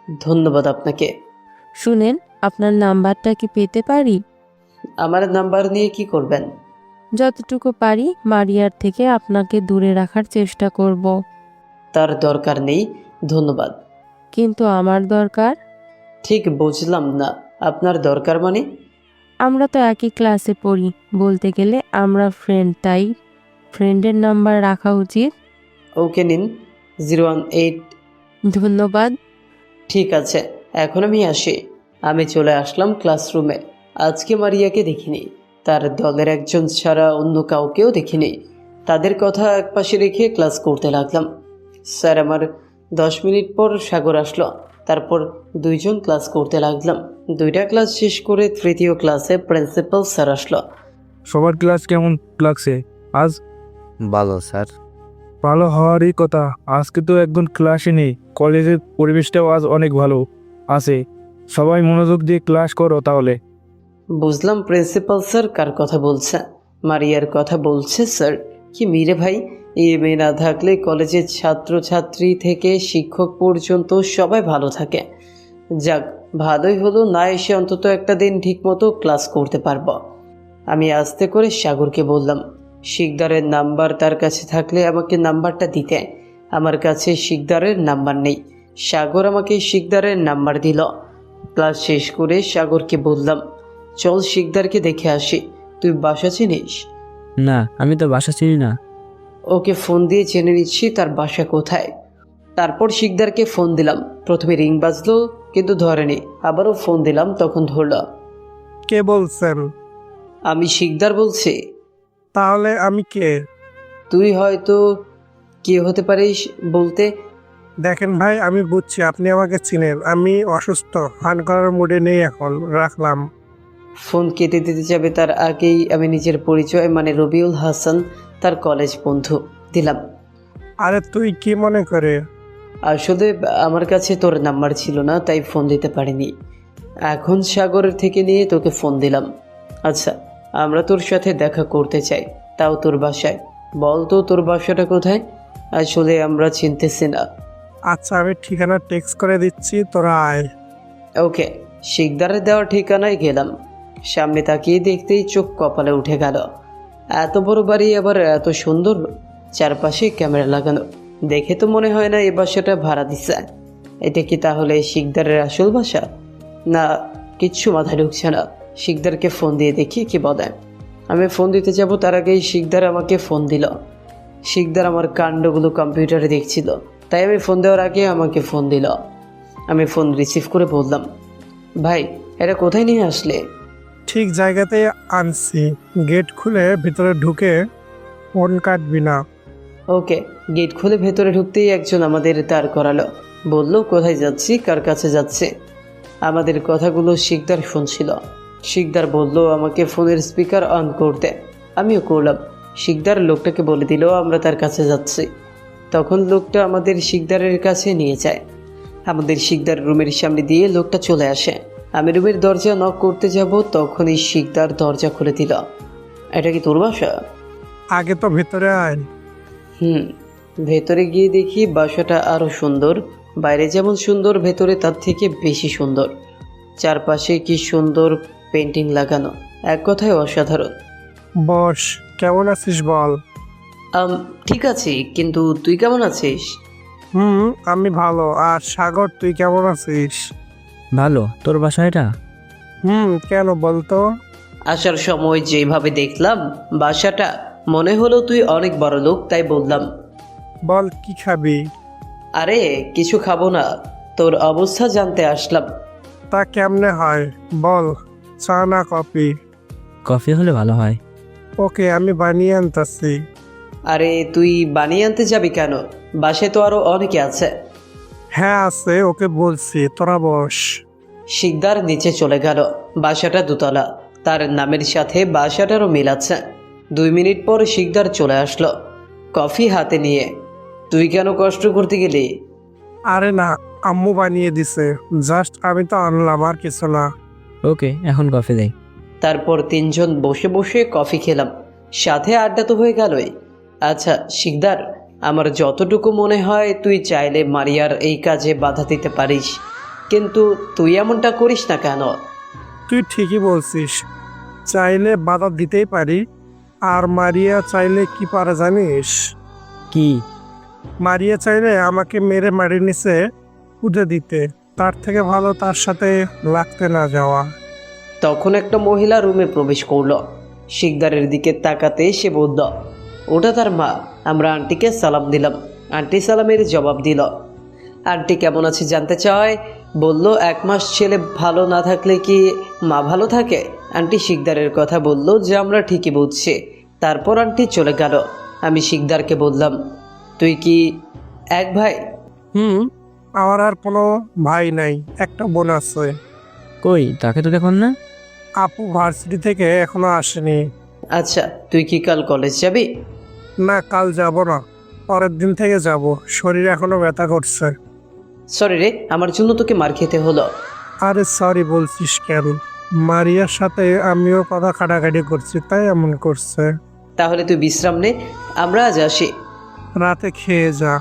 ধন্যবাদ আপনাকে। শুনেন, আপনার নাম্বারটা কি পেতে পারি? আমার নাম্বার নিয়ে কি করবেন? যতটুকু পারি মারিয়ার থেকে আপনাকে দূরে রাখার চেষ্টা করব। তার দরকার নেই, ধন্যবাদ। কিন্তু আমার দরকার। ঠিক বুঝলাম না, আপনার দরকার মানে? আমরা তো একই ক্লাসে পড়ি, বলতে গেলে আমরা ফ্রেন্ড, তাই ফ্রেন্ডের নাম্বার রাখা উচিত। ওকে নিন, 018। ধন্যবাদ। ঠিক আছে, এখন আমি আসি। আমি চলে আসলাম ক্লাসরুমে। আজকে মারিয়াকে দেখিনি, তার দলের একজন ছাড়া অন্য কাউকেও দেখিনি। তাদের কথা একপাশে রেখে ক্লাস করতে লাগলাম। স্যার, আমার 10 মিনিট পর সাগর আসলো। তারপর দুইজন ক্লাস করতে লাগলাম। দুইটা ক্লাস শেষ করে তৃতীয় ক্লাসে প্রিন্সিপাল স্যার আসলো। সবার ক্লাস কেমন লাগছে আজ? ভালো স্যার। ভালো হওয়ারই কথা। আজকে তো একদম ক্লাসে নেই। কলেজের পরিবেশটাও আজ অনেক ভালো আছে। সবাই মনোযোগ দিয়ে ক্লাস করো তাহলে। বুঝলাম প্রিন্সিপাল স্যার কার কথা বলছে। মারিয়ার কথা বলছে স্যার। কি মিরে ভাই, এই মেয়ে না থাকলে কলেজের ছাত্রছাত্রী থেকে শিক্ষক পর্যন্ত সবাই ভালো থাকে। যাক, ভালোই হলো, না এসে অন্তত একটা দিন ঠিকমতো ক্লাস করতে পারবো। আমি আস্তে করে সাগরকে বললাম, শিকদারের নাম্বার তার কাছে থাকলে আমাকে নাম্বারটা দিতে। আমার কাছে শিকদারের নাম্বার নেই। সাগর আমাকে শিকদারের নাম্বার দিল। ক্লাস শেষ করে সাগরকে বললাম, চল শিকদারকে দেখে আসি। তুই বাসা চিনিস? না, আমি তো বাসা চিনি না। ওকে ফোন দিয়ে জেনে নিচ্ছি তার বাসা কোথায়। তারপর শিকদারকে ফোন দিলাম। প্রথমে রিং বাজলো, কিন্তু ধরেনি। আবারও ফোন দিলাম, তখন ধরল। কে বলছেন? আমি শিকদার বলছি। তাহলে আমি কে? তুই হয়তো কে হতে পারিস বলতে? দেখেন ভাই, আমি বুঝছি আপনি আমাকে চিনেন। আমি অসুস্থ, ফান করার মুডে নেই এখন, রাখলাম। ফোন কেটে দিতে যাবে তার আগেই আমি নিজের পরিচয়, মানে রবিউল হাসান, তার কলেজ বন্ধু, দিলাম। আরে তুই কি মনে করে? আসলে আমার কাছে তোর নাম্বার ছিল না, তাই ফোন দিতে পারিনি। এখন সাগরের থেকে নিয়ে তোকে ফোন দিলাম। আচ্ছা, আমরা তোর সাথে দেখা করতে চাই, তাও তোর বাসায়। বল তো তোর বাসাটা কোথায়? আসলে আমরা চিনতেছি না। আচ্ছা, আমি ঠিকানা টেক্সট করে দিচ্ছি, তোরা আয়। ওকে, শিকদারের দেওয়া ঠিকানায় গেলাম। সামনে তাকিয়ে দেখতেই চোখ কপালে উঠে গেল। এত বড় বাড়ি, আবার এত সুন্দর, চারপাশে ক্যামেরা লাগানো। দেখে তো মনে হয় না এ বাসাটা ভাড়া দিচ্ছে। এটা কি তাহলে শিকদারের আসল বাসা? না, কিচ্ছু মাথায় ঢুকছে না। শিকদারকে ফোন দিয়ে দেখি কি বলে। আমি ফোন দিতে যাব, তার আগেই শিকদার আমাকে ফোন দিল। শিকদার আমার কাণ্ডগুলো কম্পিউটারে দেখছিল, তাই আমি ফোন দেওয়ার আগে আমাকে ফোন দিল। আমি ফোন রিসিভ করে বললাম, ভাই, এটা কোথায় নিয়ে আসলে? ঠিক জায়গাতেই আনছি। গেট খুলে ভিতরে ঢুকে ফোন কাটবি না। ওকে। গেট খুলে ভেতরে ঢুকতেই একজন আমাদের দাঁড় করালো। বলল, কোথায় যাচ্ছি, কার কাছে যাচ্ছে। আমাদের কথাগুলো শিকদার শুনছিল। শিকদার বলল আমাকে ফোনের স্পিকার অন করতে। আমিও করলাম। শিকদার লোকটাকে বলে দিল আমরা তার কাছে যাচ্ছি। তখন লোকটা আমাদের শিকদারের কাছে নিয়ে যায়। আমাদের শিকদার রুমের সামনে দিয়ে লোকটা চলে আসে। আমি রুমের দরজা নক করতে যাব, তখনই শিকদার দরজা খুলে দিল। এটা কি তোর বাসা? আগে তো ভেতরে আয়। ভেতরে গিয়ে দেখি বাসাটা আরো সুন্দর। বাইরে যেমন সুন্দর, ভেতরে তার থেকে বেশি সুন্দর। চারপাশে কি সুন্দর পেন্টিং লাগানো, এক কথায় অসাধারণ। বস, কেমন আছিস বল? ঠিক আছি, কিন্তু তুই কেমন আছিস? আমি ভালো। আর সাগর, তুই কেমন আছিস? ভালো। তোর বাসা এটা? কেন বলতো? আসার সময় যেভাবে দেখলাম বাসাটা, মনে হলো তুই অনেক বড় লোক, তাই বললাম। বল, কি খাবি? আরে কিছু খাবো না, তোর অবস্থা জানতে আসলাম। তা কেমনে হয় বল, চা না কফি? কফি হলে ভালো হয়। ওকে, আমি বানিয়ে আনতাছি। আরে তুই বানিয়ে আনতে যাবি কেন? বাসায় তো আরো অনেকে আছে। হ্যাঁ আছে, ওকে বলছি, তোরা বস। শিকদার নিচে চলে গেল। বাসাটা দোতলা, তার নামের সাথে বাসাটারও মিল আছে। 2 মিনিট পর শিকদার চলে আসলো কফি হাতে নিয়ে। তুই কেন কষ্ট করতে গেলি? আরে না, আম্মু বানিয়ে দিছে, জাস্ট আমি তো আনলাম, আর কিছু না। ওকে, এখন কফি দেই। তারপর 3 জন বসে বসে কফি খেলাম, সাথে আড্ডা তো হয়ে গেলই। আচ্ছা শিকদার, আমার যতটুকু মনে হয় তুই চাইলে মারিয়ার এই কাজে বাধা দিতে পারিস, কিন্তু তুই এমনটা করিস না কেন? তুই ঠিকই বলছিস, চাইলে বাধা দিতেই পারি। আর মারিয়া চাইলে কি পারে জানিস? কি? মারিয়া চাইলে আমাকে মেরে মাটির নিচে পুঁতে দিতে। তার থেকে ভালো তার সাথে লাগতে না যাওয়া। তখন একটা মহিলা রুমে প্রবেশ করলো। শিকদারের দিকে তাকাতে সে বলল, ওটা তার মা। আমরা আন্টিকে সালাম দিলাম। আন্টি সালামের জবাব দিল। আন্টি কেমন আছে জানতে চায়, বলল 1 মাস ছেলে ভালো না থাকলে কি মা ভালো থাকে? আন্টি শিকদারের কথা বলল যে আমরা ঠিকই বুঝছি। তারপর আন্টি চলে গেল। আমি শিকদারকে বললাম, তুই কি এক ভাই? আমার আর কোনো ভাই নাই, একটা বোন আছে। কই, তাকে তো দেখুন না। আপু ভার্সিটি থেকে এখনো আসেনি। আচ্ছা, তুই কি কাল কলেজ যাবি? না, কাল যাব না, পরের দিন থেকে যাব। শরীর এখনো ব্যথা করছে। সরি রে, আমার জন্য তোকে মার খেতে হলো। আরে সরি বলছিস কেন? মারিয়ার সাথে আমিও কথা কাটাকাটি করছি, তাই এমন করছে। তাহলে তুই বিশ্রাম নে, আমরা আজ আসি। রাতে খেয়ে যা।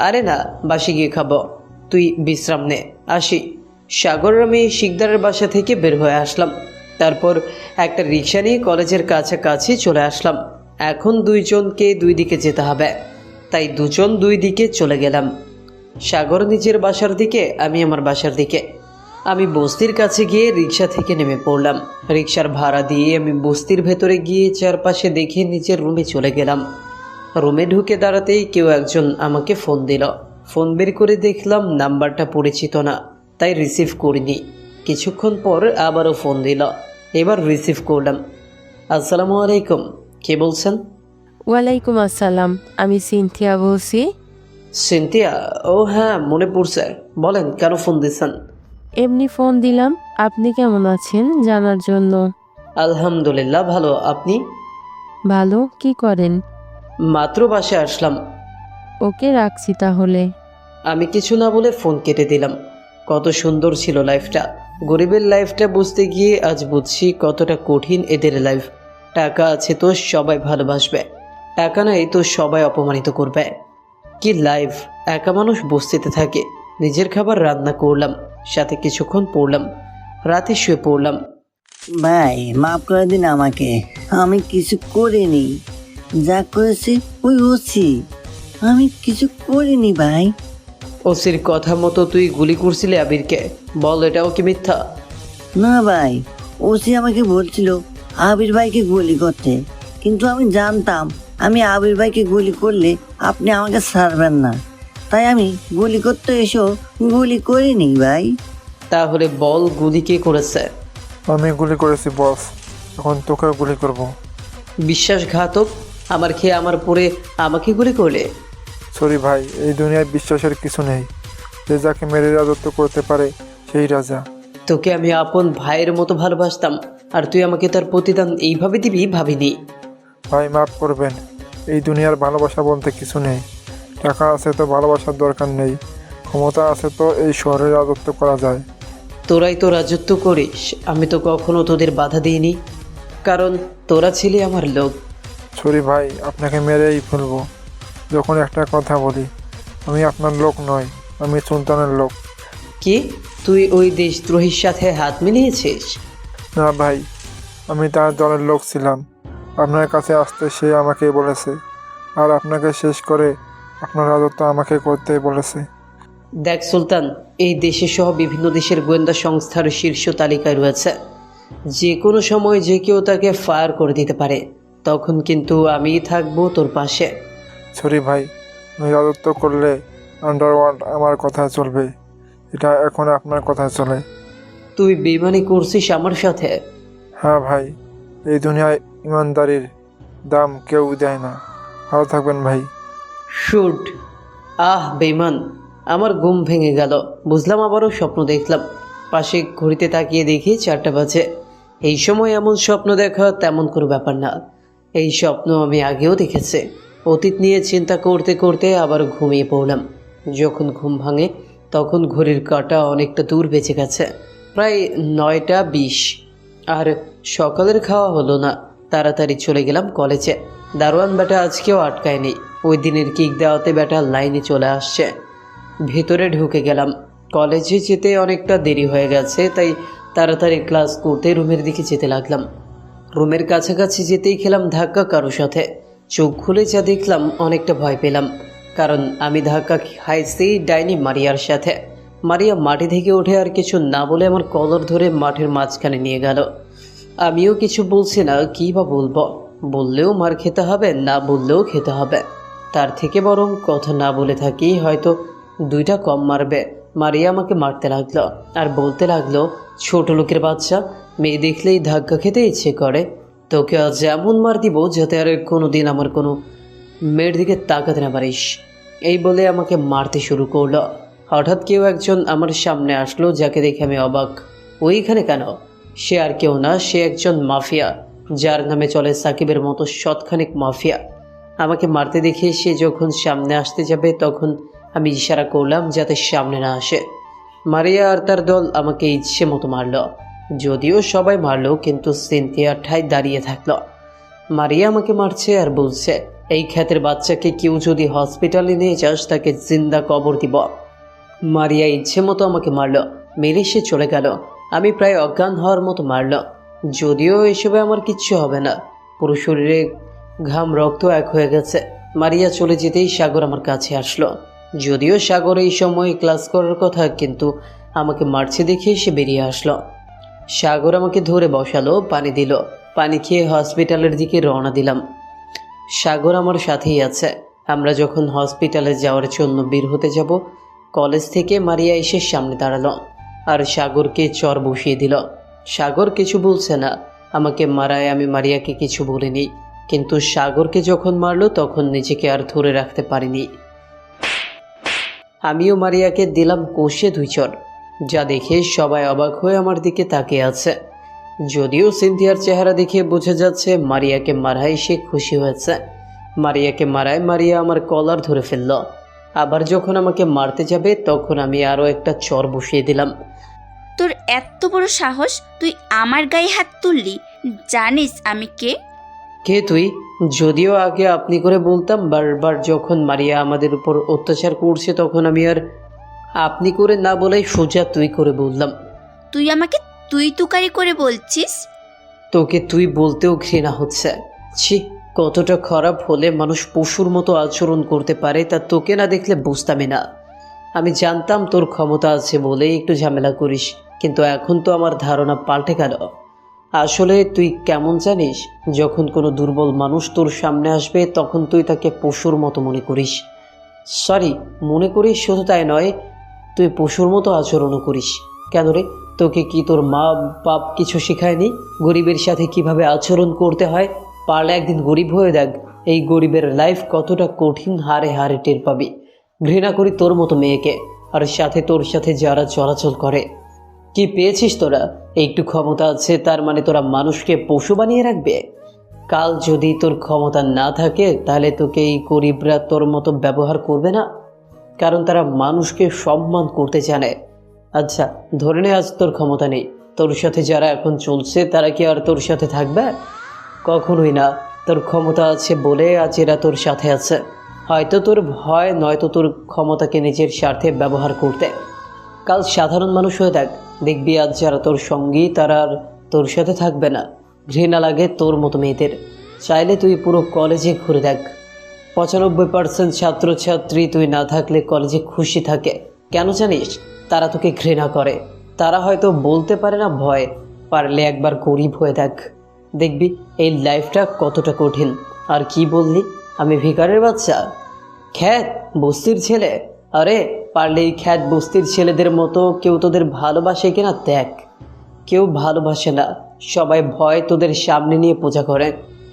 আরে না, বাসে গিয়ে খাবো, তুই বিশ্রাম নে, আসি। সাগর আমি শিকদারের বাসা থেকে বের হয়ে আসলাম। তারপর একটা রিক্সা নিয়ে কলেজের কাছাকাছি চলে আসলাম। এখন 2 জনকে 2 দিকে যেতে হবে, তাই 2 জন 2 দিকে চলে গেলাম। সাগর নিজের বাসার দিকে, আমি আমার বাসার দিকে। আমি বস্তির কাছে গিয়ে রিক্সা থেকে নেমে পড়লাম। রিক্সার ভাড়া দিয়ে আমি বস্তির ভেতরে গিয়ে চারপাশে দেখে নিজের রুমে চলে গেলাম। রুমে ঢুকে দাঁড়াতেই কেউ একজন আমাকে ফোন দিল। ফোন বের করে দেখলাম নাম্বারটা পরিচিত না, তাই রিসিভ করিনি। কিছুক্ষণ পর আবারও ফোন দিল, এবার রিসিভ করলাম। আসসালামু আলাইকুম, কে বলছেন? ওয়ালাইকুম আসসালাম, আমি সিনথিয়া বলছি। সিনথিয়া? ও হ্যাঁ, মনে পড়ছে। বলেন কেন ফোন দিয়েছেন? এমনি ফোন দিলাম আপনি কেমন আছেন জানার জন্য। আলহামদুলিল্লাহ ভালো, আপনি? ভালো। কি করেন? মাত্র বাসায় আসলাম। ওকে, রাখছি তাহলে। আমি কিছু না বলে ফোন কেটে দিলাম। কত সুন্দর ছিল লাইফটা। গরিবের লাইফটা বুঝতে গিয়ে আজ বুঝছি কতটা কঠিন এদের লাইফ। টাকা আছে তো সবাই ভালোবাসবে, টাকা নাই তো সবাই অপমানিত করবে। কি লাইফ! একা মানুষ বস্তিতে থাকে। নিজের খাবার রান্না করলাম, সাথে কিছুক্ষণ পড়লাম, রাতে শুয়ে পড়লাম। ভাই মাফ করে দিন আমাকে, আমি কিছু করিনি। যা করেছি ওই ওসি, আমি কিছু করিনি ভাই। ওসির কথা মতো তুই গুলি করছিলি আবিরকে, বল এটাও কি মিথ্যা? না ভাই, ওসি আমাকে বলছিল আবির ভাইকে গুলি করতে, কিন্তু আমি জানতাম আমি আবির ভাইকে গুলি করলে আপনি আমাকে ছাড়বেন না, তাই আমি গুলি করতে এসেও গুলি করিনি ভাই। তাহলে বল গুলি কে করেছে? আমি গুলি করেছি বস, এখন তোকেও গুলি করব। বিশ্বাসঘাতক! আমার খেয়ে আমার পরে আমাকে গুলি করলে? সরি ভাই, এই দুনিয়ায় বিশ্বাসের কিছু নেই। যে যাকে মেরে রাজত্ব করতে পারে সেই রাজা। তোকে আমি আপন ভাইয়ের মতো ভালোবাসতাম, আর তুই আমাকে তার প্রতিদান এইভাবে দিবি ভাবিনি। ভাই মাফ করবেন, এই দুনিয়ার ভালোবাসা বলতে কিছু নেই। টাকা আছে তো ভালোবাসার দরকার নেই, ক্ষমতা আছে তো এই শহরে রাজত্ব করা যায়। তোরাই তো রাজত্ব করিস, আমি তো কখনো তোদের বাধা দিইনি, কারণ তোরা ছিলি আমার লোক। সরি ভাই, আপনাকে মেরেই ফেলবো। যখন একটা কথা বলি, আমি আপনার লোক নয়, আমি সুলতানের লোক। কি? তুই ওই দেশদ্রোহীর সাথে হাত মিলিয়েছিস? না ভাই, আমি তার দলের লোক ছিলাম। আপনার কাছে আসতে সে আমাকে বলেছে, আর আপনাকে শেষ করে আপনার রাজত্ব আমাকে করতে বলেছে। দেখ সুলতান, এই দেশে সহ বিভিন্ন দেশের গোয়েন্দা সংস্থার শীর্ষ তালিকায় রয়েছে। যে কোনো সময় যে কেউ তাকে ফায়ার করে দিতে পারে। তখন কিন্তু আমিই থাকবো তোর পাশে। সরি ভাই, আমি রাজত্ব করলে আন্ডারওয়ার্ল্ড আমার কথা চলবে, এটা এখন আপনার কথা চলে। তুই বেইমানি করছিস আমার সাথে? হ্যাঁ ভাই, এই দুনিয়ায় ইমানদারির দাম কেউ দেয় না। ভালো থাকবেন ভাই। শুট। বেইমান। আমার ঘুম ভেঙে গেল। বুঝলাম আবারও স্বপ্ন দেখলাম। পাশে ঘড়িতে তাকিয়ে দেখি 4টা বাজে। এই সময় এমন স্বপ্ন দেখা তেমন কোনো ব্যাপার না। এই স্বপ্ন আমি আগেও দেখেছি। অতীত নিয়ে চিন্তা করতে করতে আবার ঘুমিয়ে পড়লাম। যখন ঘুম ভাঙে তখন ঘড়ির কাঁটা অনেকটা দূর বেঁচে গেছে, প্রায় 9টা 20। আর সকালের খাওয়া হলো না। তাড়াতাড়ি চলে গেলাম কলেজে। দারোয়ান বেটা আজকেও আটকায়নি। ওই দিনের কিক দেওয়াতে বেটা লাইনে চলে আসছে। ভেতরে ঢুকে গেলাম। কলেজে যেতে অনেকটা দেরি হয়ে গেছে, তাই তাড়াতাড়ি ক্লাস করতে রুমের দিকে যেতে লাগলাম। রুমের কাছাকাছি যেতেই খেলাম ধাক্কা কারোর সাথে। চোখ খুলে যা দেখলাম অনেকটা ভয় পেলাম, কারণ আমি ধাক্কা খাইছি ডাইনি মারিয়ার সাথে। মারিয়া মাটি থেকে উঠে আর কিছু না বলে আমার কলার ধরে মাঠের মাঝখানে নিয়ে গেল। আমিও কিছু বলছি না, কী বা বলবো। বললেও মার খেতে হবে, না বললেও খেতে হবে। তার থেকে বরং কথা না বলে থাকি, হয়তো 2টা কম মারবে। মারিয়া আমাকে মারতে লাগলো আর বলতে লাগলো, ছোট লোকের বাচ্চা, মেয়ে দেখলেই ধাক্কা খেতে ইচ্ছে করে। তোকে আজ এমন মার দিব যাতে আর কোনো দিন আমার কোনো মেয়ের দিকে তাকাতে না পারিস। এই বলে আমাকে মারতে শুরু করলো। হঠাৎ কেউ একজন আমার সামনে আসলো, যাকে দেখে আমি অবাক। ওইখানে কেন? সে আর কেউ না, সে একজন মাফিয়া, যার নামে চলে সাকিবের মতো শতখানিক মাফিয়া। আমাকে মারতে দেখে সে যখন সামনে আসতে যাবে তখন আমি ইশারা করলাম যাতে সামনে না আসে। মারিয়া আর তার দল আমাকে ইচ্ছে মতো মারল। যদিও সবাই মারলো, কিন্তু সিনথিয়া ঠায় দাঁড়িয়ে থাকলো। মারিয়া আমাকে মারছে আর বলছে, এই খ্যাতের বাচ্চাকে কেউ যদি হসপিটালে নিয়ে যাস তাকে জিন্দা কবর দিব। মারিয়া ইচ্ছে মতো আমাকে মারল, মেরে সে চলে গেল। আমি প্রায় অজ্ঞান হওয়ার মতো মারল। যদিও এসবে আমার কিচ্ছু হবে না, পুরো শরীরে ঘাম রক্ত এক হয়ে গেছে। মারিয়া চলে যেতেই সাগর আমার কাছে আসলো। যদিও সাগর এই সময় ক্লাস করার কথা, কিন্তু আমাকে মারছে দেখে সে বেরিয়ে আসলো। সাগর আমাকে ধরে বসালো, পানি দিল। পানি খেয়ে হসপিটালের দিকে রওনা দিলাম। সাগর আমার সাথেই আছে। আমরা যখন হসপিটালে যাওয়ার জন্য বের হতে যাব, কলেজ থেকে মারিয়া এসে সামনে দাঁড়ালো আর সাগরকে চর বসিয়ে দিল। সাগর কিছু বলছে না। আমাকে মারায় আমি মারিয়াকে কিছু বলিনি, কিন্তু সাগরকে যখন মারলো তখন নিজেকে আর ধরে রাখতে পারিনি। আমিও মারিয়াকে দিলাম কষে 2 চর, যা দেখে সবাই অবাক হয়ে আমার দিকে তাকিয়ে আছে। যদিও সিনথিয়ার চেহারা দেখে বোঝা যাচ্ছে মারিয়াকে মারায় সে খুশি হয়েছে। মারিয়াকে মারায় মারিয়া আমার কলার ধরে ফেলল। আবার যখন আমাকে মারতে যাবে তখন আমি আরও একটা চর বসিয়ে দিলাম। তোর এত বড় সাহস, তুই আমার গায়ে হাত তুললি? জানিস আমি কে? কে তুই? যদিও আগে আপনি করে বলতাম, বারবার যখন মারিয়া আমাদের উপর অত্যাচার করছে তখন আমি আর আপনি করে না বলে সোজা তুই করে বললাম। তুই আমাকে তুই তুকারি করে বলছিস? তোকে তুই বলতেও ঘৃণা হচ্ছে। ছি, কতটা খারাপ হলে মানুষ পশুর মতো আচরণ করতে পারে তা তোকে না দেখলে বুঝতামই না। আমি জানতাম তোর ক্ষমতা আছে বলেই একটু ঝামেলা করিস, কিন্তু এখন তো আমার ধারণা পাল্টে গেল। আসলে তুই কেমন জানিস, যখন কোনো দুর্বল মানুষ তোর সামনে আসবে তখন তুই তাকে পশুর মতো মনে করিস। সরি, মনে করিস শুধু তাই নয়, তুই পশুর মতো আচরণও করিস। কেন রে, তোকে কি তোর মা বাপ কিছু শেখায়নি গরিবের সাথে কিভাবে আচরণ করতে হয়? পারলে একদিন গরিব হয়ে দেখ, এই গরিবের লাইফ কতটা কঠিন হারে হারে টের পাবি। ঘৃণা করি তোর মতো মেয়েকে, আর সাথে তোর সাথে যারা চলাচল করে। কি পেয়েছিস তোরা? একটু ক্ষমতা আছে তার মানে তোরা মানুষকে পশু বানিয়ে রাখবে? কাল যদি তোর ক্ষমতা না থাকে তাহলে তোকে এই গরিবরা তোর মতো ব্যবহার করবে না, কারণ তারা মানুষকে সম্মান করতে জানে। আচ্ছা ধরে নে আজ তোর ক্ষমতা নেই, তোর সাথে যারা এখন চলছে তারা কি আর তোর সাথে থাকবে? কখনোই না। তোর ক্ষমতা আছে বলে আজ এরা তোর সাথে আছে। হয়তো তোর ভয়, নয়তো তোর ক্ষমতাকে নিজের স্বার্থে ব্যবহার করতে। কাল সাধারণ মানুষ হয়ে দেখ, দেখবি আজ যারা তোর সঙ্গী তারা আর তোর সাথে থাকবে না। ঘৃণা লাগে তোর মতো মেয়েদের। চাইলে তুই পুরো কলেজে ঘুরে দেখ, 95% ছাত্রছাত্রী তুই না থাকলে কলেজে খুশি থাকে। কেন জানিস? তারা তোকে ঘৃণা করে। তারা হয়তো বলতে পারে না ভয়, পারলে একবার গরিব হয়ে দেখ, দেখবি এই লাইফটা কতটা কঠিন। আর কি বললি আমি ভিখারির বাচ্চা? খ্যাত বস্তির ছেলে? আরে পারলে এই খ্যাত বস্তির ছেলেদের মতো কেউ তোদের ভালোবাসে কিনা দেখ। কেউ ভালোবাসে না, সবাই ভয় তোদের সামনে নিয়ে পূজা করে।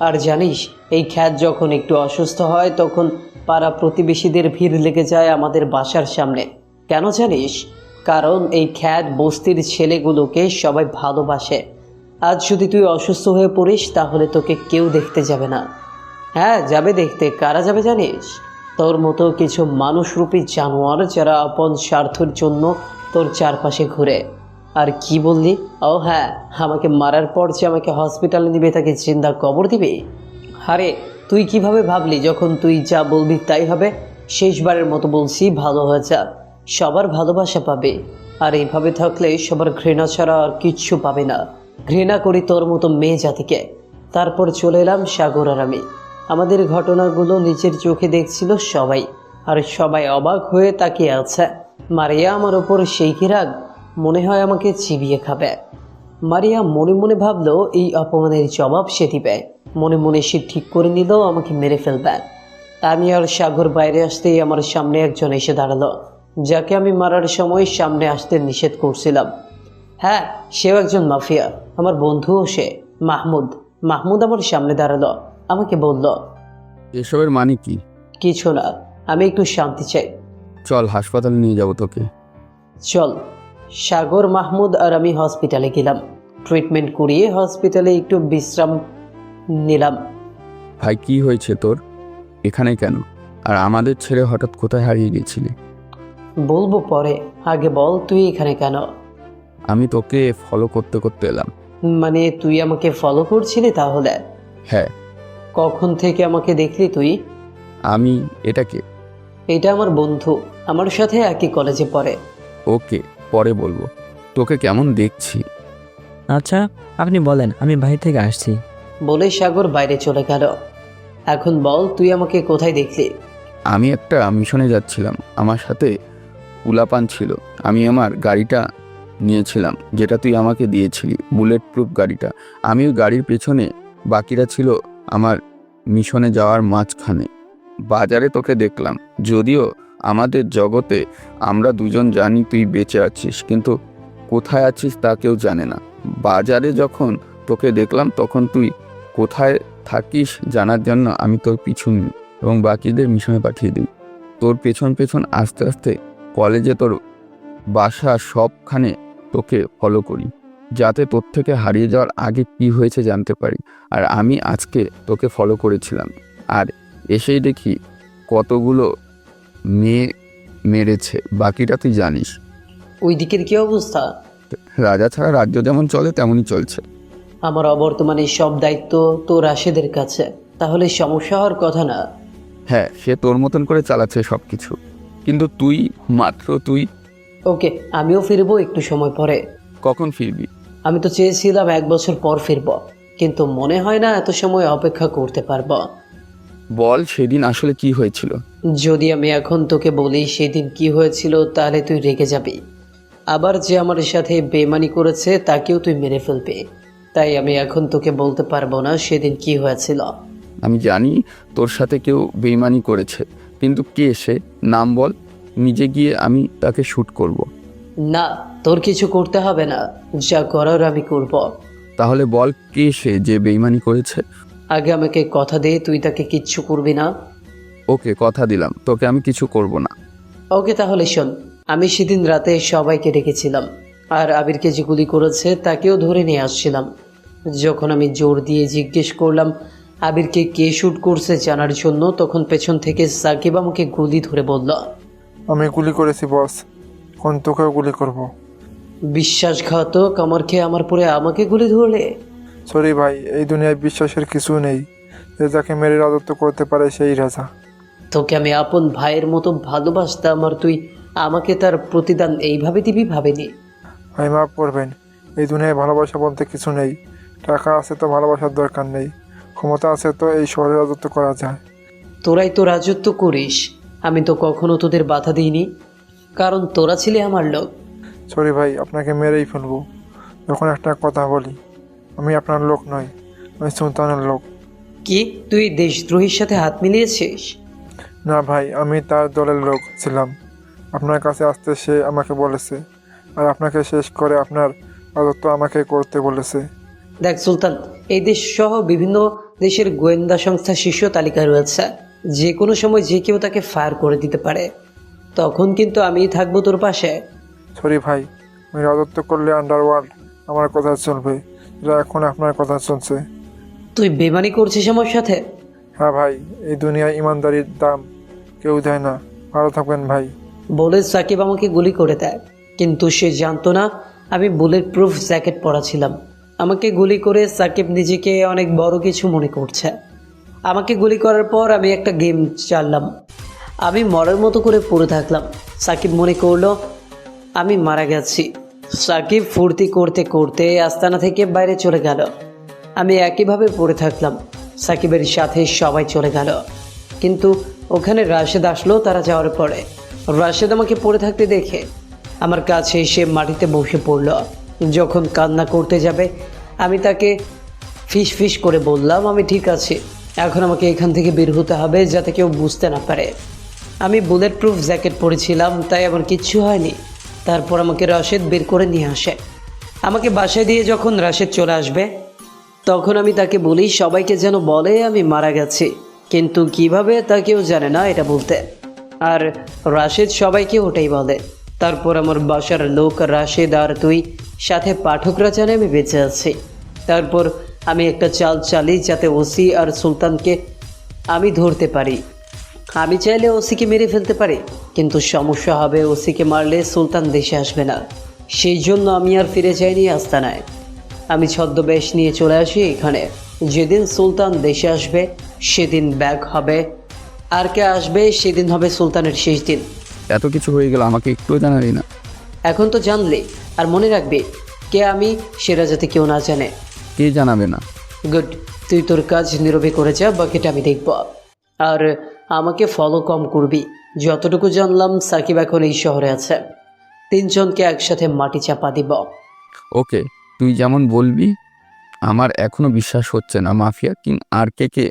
আর জানিস এই খ্যাত যখন একটু অসুস্থ হয় তখন পাড়া প্রতিবেশীদের ভিড় লেগে যায় আমাদের বাসার সামনে। কেন জানিস? কারণ এই খ্যাত বস্তির ছেলেগুলোকে সবাই ভালোবাসে। আজ যদি তুই অসুস্থ হয়ে পড়িস তাহলে তোকে কেউ দেখতে যাবে না। হ্যাঁ যাবে দেখতে, কারা যাবে জানিস? তোর মতো কিছু মানুষরূপী জানোয়ার যারা আপন স্বার্থের জন্য তোর চারপাশে ঘুরে। আর কি বললি? ও হ্যাঁ, আমাকে মারার পর যে আমাকে হসপিটালে নিবে তাকে জিন্দা কবর দিবে? আরে তুই কিভাবে ভাবলি যখন তুই যা বলবি তাই হবে? শেষবারের মতো বলছি, ভালো হয়ে যা, সবার ভালোবাসা পাবে। আর এইভাবে থাকলে সবার ঘৃণা ছাড়া আর কিচ্ছু পাবে না। ঘৃণা করি তোর মতো মেয়ে জাতিকে। তারপর চলে এলাম সাগর আর আমি। আমাদের ঘটনাগুলো নিজের চোখে দেখছিল সবাই, আর সবাই অবাক হয়ে তাকিয়ে আছে। মারিয়া আমার ওপর সেই কি রাগ, মনে হয় আমাকে চিবিয়ে খাবে। মারিয়া মনে মনে ভাবলো এই অপমানের জবাব সে দিবে। মনে মনে সে ঠিক করে নিল আমাকে মেরে ফেলবে। আমি আর সাগর বাইরে আসতেই আমার সামনে একজন এসে দাঁড়ালো, যাকে আমি মারার সময় সামনে আসতে নিষেধ করছিলাম। হ্যাঁ, সেও একজন মাফিয়া, আমার বন্ধুও সে, মাহমুদ। মাহমুদ আমার সামনে দাঁড়ালো, আমাকে বলল, এসবের মানে কি? কিছু না, আমি একটু শান্তি চাই। চল হাসপাতালে নিয়ে যাবো তোকে। চল। সাগর, মাহমুদ আর আমি হসপিটালে গেলাম। ট্রিটমেন্ট করিয়ে হসপিটালে একটু বিশ্রাম নিলাম। ভাই কি হয়েছে তোর? এখানে কেন? আর আমাদের ছেড়ে হঠাৎ কোথায় হারিয়ে গেছিলি? বলবো পরে, আগে বল তুই এখানে কেন? আমি তোকে ফলো করতে করতে এলাম। মানে তুই আমাকে ফলো করছিলি তাহলে? হ্যাঁ। কখন থেকে আমাকে দেখলি তুই? আমি এটাকে? এটা আমার বন্ধু, আমার সাথে একই কলেজে পড়ে। ওকে, পরে বলবো। তোকে কেমন দেখছি? আচ্ছা আপনি বলেন, আমি বাহির থেকে আসছি। বলে সাগর বাইরে চলে গেল। এখন বল তুই আমাকে কোথায় দেখলি? আমি একটা মিশনে যাচ্ছিলাম, আমার সাথে উলাপান ছিল। আমি আমার গাড়িটা নিয়েছিলাম, যেটা তুই আমাকে দিয়েছিলি, বুলেট প্রুফ গাড়িটা। আমি ওই গাড়ির পেছনে, বাকিরা ছিল আমার মিশনে যাওয়ার মাঝখানে। বাজারে তোকে দেখলাম, যদিও আমাদের জগতে আমরা দুজন জানি তুই বেঁচে আছিস, কিন্তু কোথায় আছিস তা কেউ জানে না। বাজারে যখন তোকে দেখলাম তখন তুই কোথায় থাকিস জানার জন্য আমি তোর পিছু নিই এবং বাকিদের মিশনে পাঠিয়ে দিই। তোর পেছন পেছন আস্তে আস্তে কলেজে তোর বাসা সবখানে তোকে ফলো করি, যাতে তোর থেকে হারিয়ে যাওয়ার আগে কি হয়েছে জানতে পারি। আর আমি আজকে তোকে ফলো করেছিলাম, আর এসেই দেখি কতগুলো মেয়ে মেরেছে। বাকিটা তুই জানিস। ওই দিকের কি অবস্থা? রাজা ছাড়া রাজ্য যেমন চলে তেমনই চলছে। আমার অবর্তমানে সব দায়িত্ব তো রাশেদের কাছে, তাহলে সমস্যা হওয়ার কথা না। হ্যাঁ, সে তোর মতন করে চালাচ্ছে সব কিছু, কিন্তু তুই, মাত্র তুই। ওকে, আমিও ফিরবো একটু সময় পরে। কখন ফিরবি? আমি তো চেয়েছিলাম 1 বছর পর ফিরব, কিন্তু মনে হয় না এত সময় অপেক্ষা করতে পারবো। বল সেদিন আসলে কি হয়েছিল? যদি আমি এখন তোকে বলি সেদিন কি হয়েছিল তাহলে তুই রেগে যাবি। আবার যে আমার সাথে বেমানি করেছে তাকেও তুই মেরে ফেলবি। তাই আমি এখন তোকে বলতে পারবো না সেদিন কি হয়েছিল। আমি জানি তোর সাথে কেউ বেইমানি করেছে, কিন্তু কে সে? নাম বল, নিজে গিয়ে আমি তাকে শ্যুট করব। না, তোর কিছু করতে হবে না, যা করার আমি করব। তাহলে বল কে সে যে বেইমানি করেছে? আগে আমাকে কথা দে তুই তাকে কিচ্ছু করবি না। ওকে, কথা দিলাম তোকে আমি কিছু করব না। ওকে, তাহলে শোন, আমি সেদিন রাতে সবাইকে ডেকেছিলাম, আর আবিরকে যে গুলি করেছে তাকেও ধরে নিয়ে আসছিলাম। যখন আমি জোর দিয়ে জিজ্ঞেস করলাম আবিরকে কে শ্যুট করছে জানার জন্য, তখন পেছন থেকে সাকিব আমাকে গুলি ধরে বলল, আমি গুলি করেছি বস, কোন তোকেও গুলি করব। বিশ্বাসঘাতক, আমার খেয়ে আমার পরে আমাকে গুলি ধরলে? সরি ভাই, এই দুনিয়ায় বিশ্বাসের কিছু নেই। যে যাকে মেরে রাজত্ব করতে পারে সেই রাজা। তোকে আমি আপন ভাইয়ের মতো ভালোবাসতাম, আর তুই আমাকে তার প্রতিদান এইভাবে দিবি ভাবিনি। ভাই মাফ করবেন, এই দুনিয়ায় ভালোবাসা বলতে কিছু নেই। টাকা আছে তো ভালোবাসার দরকার নেই, ক্ষমতা আছে তো এই শহরে রাজত্ব করা যায়। তোরাই তো রাজত্ব করিস, আমি তো কখনো তোদের বাধা দিইনি, কারণ তোরা ছিলে আমার লোক। সরি ভাই, আপনাকে মেরেই ফেলবো। যখন একটা কথা বলি, আমি আপনার লোক নই, আমি সুলতানের লোক। কি তুই দেশদ্রোহীর সাথে হাত মিলিয়েছিস? না ভাই, আমি তার দলের লোক ছিলাম। আপনার কাছে আসতে সে আমাকে বলেছে, আর আপনাকে শেষ করে আপনার রাজত্ব আমাকে করতে বলেছে। দেখ সুলতান, এই দেশ সহ বিভিন্ন দেশের গোয়েন্দা সংস্থা শীর্ষ তালিকায় রয়েছে। যে কোনো সময় যে কেউ তাকে ফায়ার করে দিতে পারে, তখন কিন্তু আমিই থাকবো তোর পাশে। সরি ভাই, আমি রাজত্ব করলে আন্ডারওয়ার্ল্ড আমার কথা চলবে, এরা এখন আপনার কথা শুনছে। তুই বেমানি করছিস আমার সাথে? হ্যাঁ ভাই, এই দুনিয়ায় ইমানদারির দাম কেউ দেয় না। ভালো থাকবেন ভাই। বলে সাকিব আমাকে গুলি করে দেয়, কিন্তু সে জানতো না আমি বুলেট প্রুফ জ্যাকেট পরা ছিলাম। আমাকে গুলি করে সাকিব নিজেকে অনেক বড় কিছু মনে করছে। আমাকে গুলি করার পর আমি একটা গেম চাললাম, আমি মরার মতো করে পড়ে থাকলাম। সাকিব মনে করলো আমি মারা গেছি। সাকিব ফুর্তি করতে করতে আস্তানা থেকে বাইরে চলে গেল। আমি একইভাবে পড়ে থাকলাম। সাকিবের সাথে সবাই চলে গেল, কিন্তু ওখানে রাশেদ আসলো। তারা যাওয়ার পরে রাশেদ আমাকে পড়ে থাকতে দেখে আমার কাছে এসে মাটিতে বসে পড়ল। যখন কান্না করতে যাবে, আমি তাকে ফিস ফিস করে বললাম আমি ঠিক আছি, এখন আমাকে এখান থেকে বের হতে হবে যাতে কেউ বুঝতে না পারে। আমি বুলেট প্রুফ জ্যাকেট পরেছিলাম, তাই আমার কিচ্ছু হয়নি। তারপর আমাকে রাশেদ বের করে নিয়ে আসে। আমাকে বাসায় দিয়ে যখন রাশেদ চলে আসবে, তখন আমি তাকে বলি সবাইকে যেন বলে আমি মারা গেছি, কিন্তু কিভাবে তা কেউ জানে না এটা বলতে। আর রাশেদ সবাইকে ওটাই বলে। তারপর আমার বাসার লোক রাশেদ আর তুই সাথে পাঠকরা জানে আমি বেঁচে আছি। তারপর আমি একটা চাল চালি যাতে ওসি আর সুলতানকে আমি ধরতে পারি। আমি চাইলে ওসিকে মেরে ফেলতে পারি, কিন্তু সমস্যা হবে ওসিকে মারলে সুলতান দেশে আসবে না। সেই জন্য আমি আর ফিরে যাইনি আস্তানায়। আমি ছদ্মবেশ নিয়ে চলে আসি এখানে। যেদিন সুলতান দেশে আসবে সেদিন ব্যাক হবে, আর কে আসবে সেদিন হবে সুলতানের শেষ দিন। এত কিছু হয়ে গেল, আমাকে একটুও জানালি না। এখন তো জানলে, আর মনে রাখবে কে আমি সেটা যাতে কেউ না জানে। কে জানাবে না? গুড, তুই তোর কাজ নীরবে করে যা, বাকিটা আমি দেখব। আর আমাকে ফলো কম করবি। যতটুকু জানলাম সাকিব এখন এই শহরে আছে। 3 জনকে একসাথে মাটি চাপা দিব। ওকে, তুই যেমন বলবি। আমার এখনো বিশ্বাস হচ্ছে না মাফিয়া কিং আর কে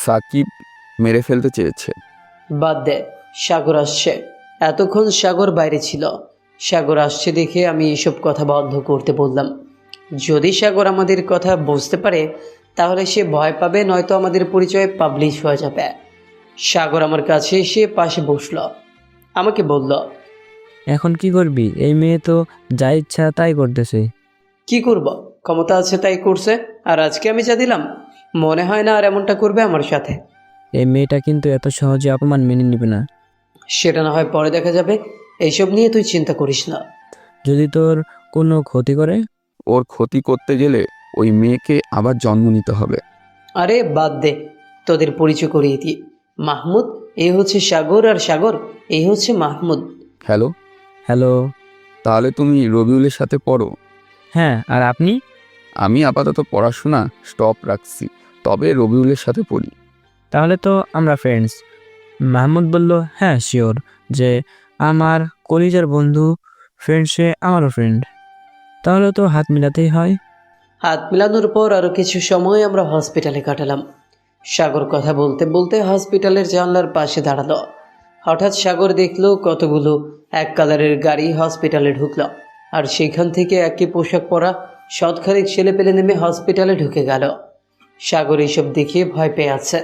সাকিব মেরে ফেলতে চেয়েছে। বাদ দে, সাগর আসছে। এতক্ষণ সাগর বাইরে ছিল। সাগর আসছে দেখে আমি এসব কথা বন্ধ করতে বললাম। যদি সাগর আমাদের কথা বুঝতে পারে তাহলে সে ভয় পাবে, নয়তো আমাদের পরিচয় পাবলিশ হয়ে যাবে। সাগর আমার কাছে এসে পাশে বসলো, আমাকে বলল, এখন কি করবি? এই মেয়ে তো যা ইচ্ছা তাই করতেছে। কি করব? ক্ষমতা আছে তাই করছে, আর আজকে আমি যা দিলাম মনে হয় না আর এমনটা করবে আমার সাথে। এই মেয়েটা কিন্তু এত সহজে অপমান মেনে নিবে না। সেটা না হয় পরে দেখা যাবে, এইসব নিয়ে তুই চিন্তা করিস না। যদি তোর কোনো ক্ষতি করে? ওর ক্ষতি করতে গেলে ওই মেয়েকে আবার জন্ম নিতে হবে। আরে বাদ দে, তোদের পরিচয় করিয়ে দিই। মাহমুদ, এই হচ্ছে সাগর, আর সাগর এই হচ্ছে মাহমুদ। হ্যালো। হ্যালো। তাহলে তুমি রবিউলের সাথে পড়ো? হ্যাঁ, আর আপনি? আমি আপাতত পড়াশোনা স্টপ রাখছি, তবে রবিউলের সাথে পড়ি। তাহলে তো আমরা ফ্রেন্ডস। মাহমুদ বলল, হ্যাঁ শিওর, যে আমার কলিজার বন্ধু ফ্রেন্ড, সে আমারও ফ্রেন্ড, তাহলে তো হাত মিলাতেই হয়। হাত মিলানোর পর আরও কিছু সময় আমরা হসপিটালে কাটালাম। সাগর কথা বলতে বলতে হসপিটালের জানলার পাশে দাঁড়ালো। হঠাৎ সাগর দেখলো কতগুলো এক কালারের গাড়ি হসপিটালে ঢুকলো, আর সেখান থেকে একই পোশাক পরা শতখানেক ছেলে পেলে নেমে হসপিটালে ঢুকে গেল। সাগর এইসব দেখে ভয় পেয়ে আছে।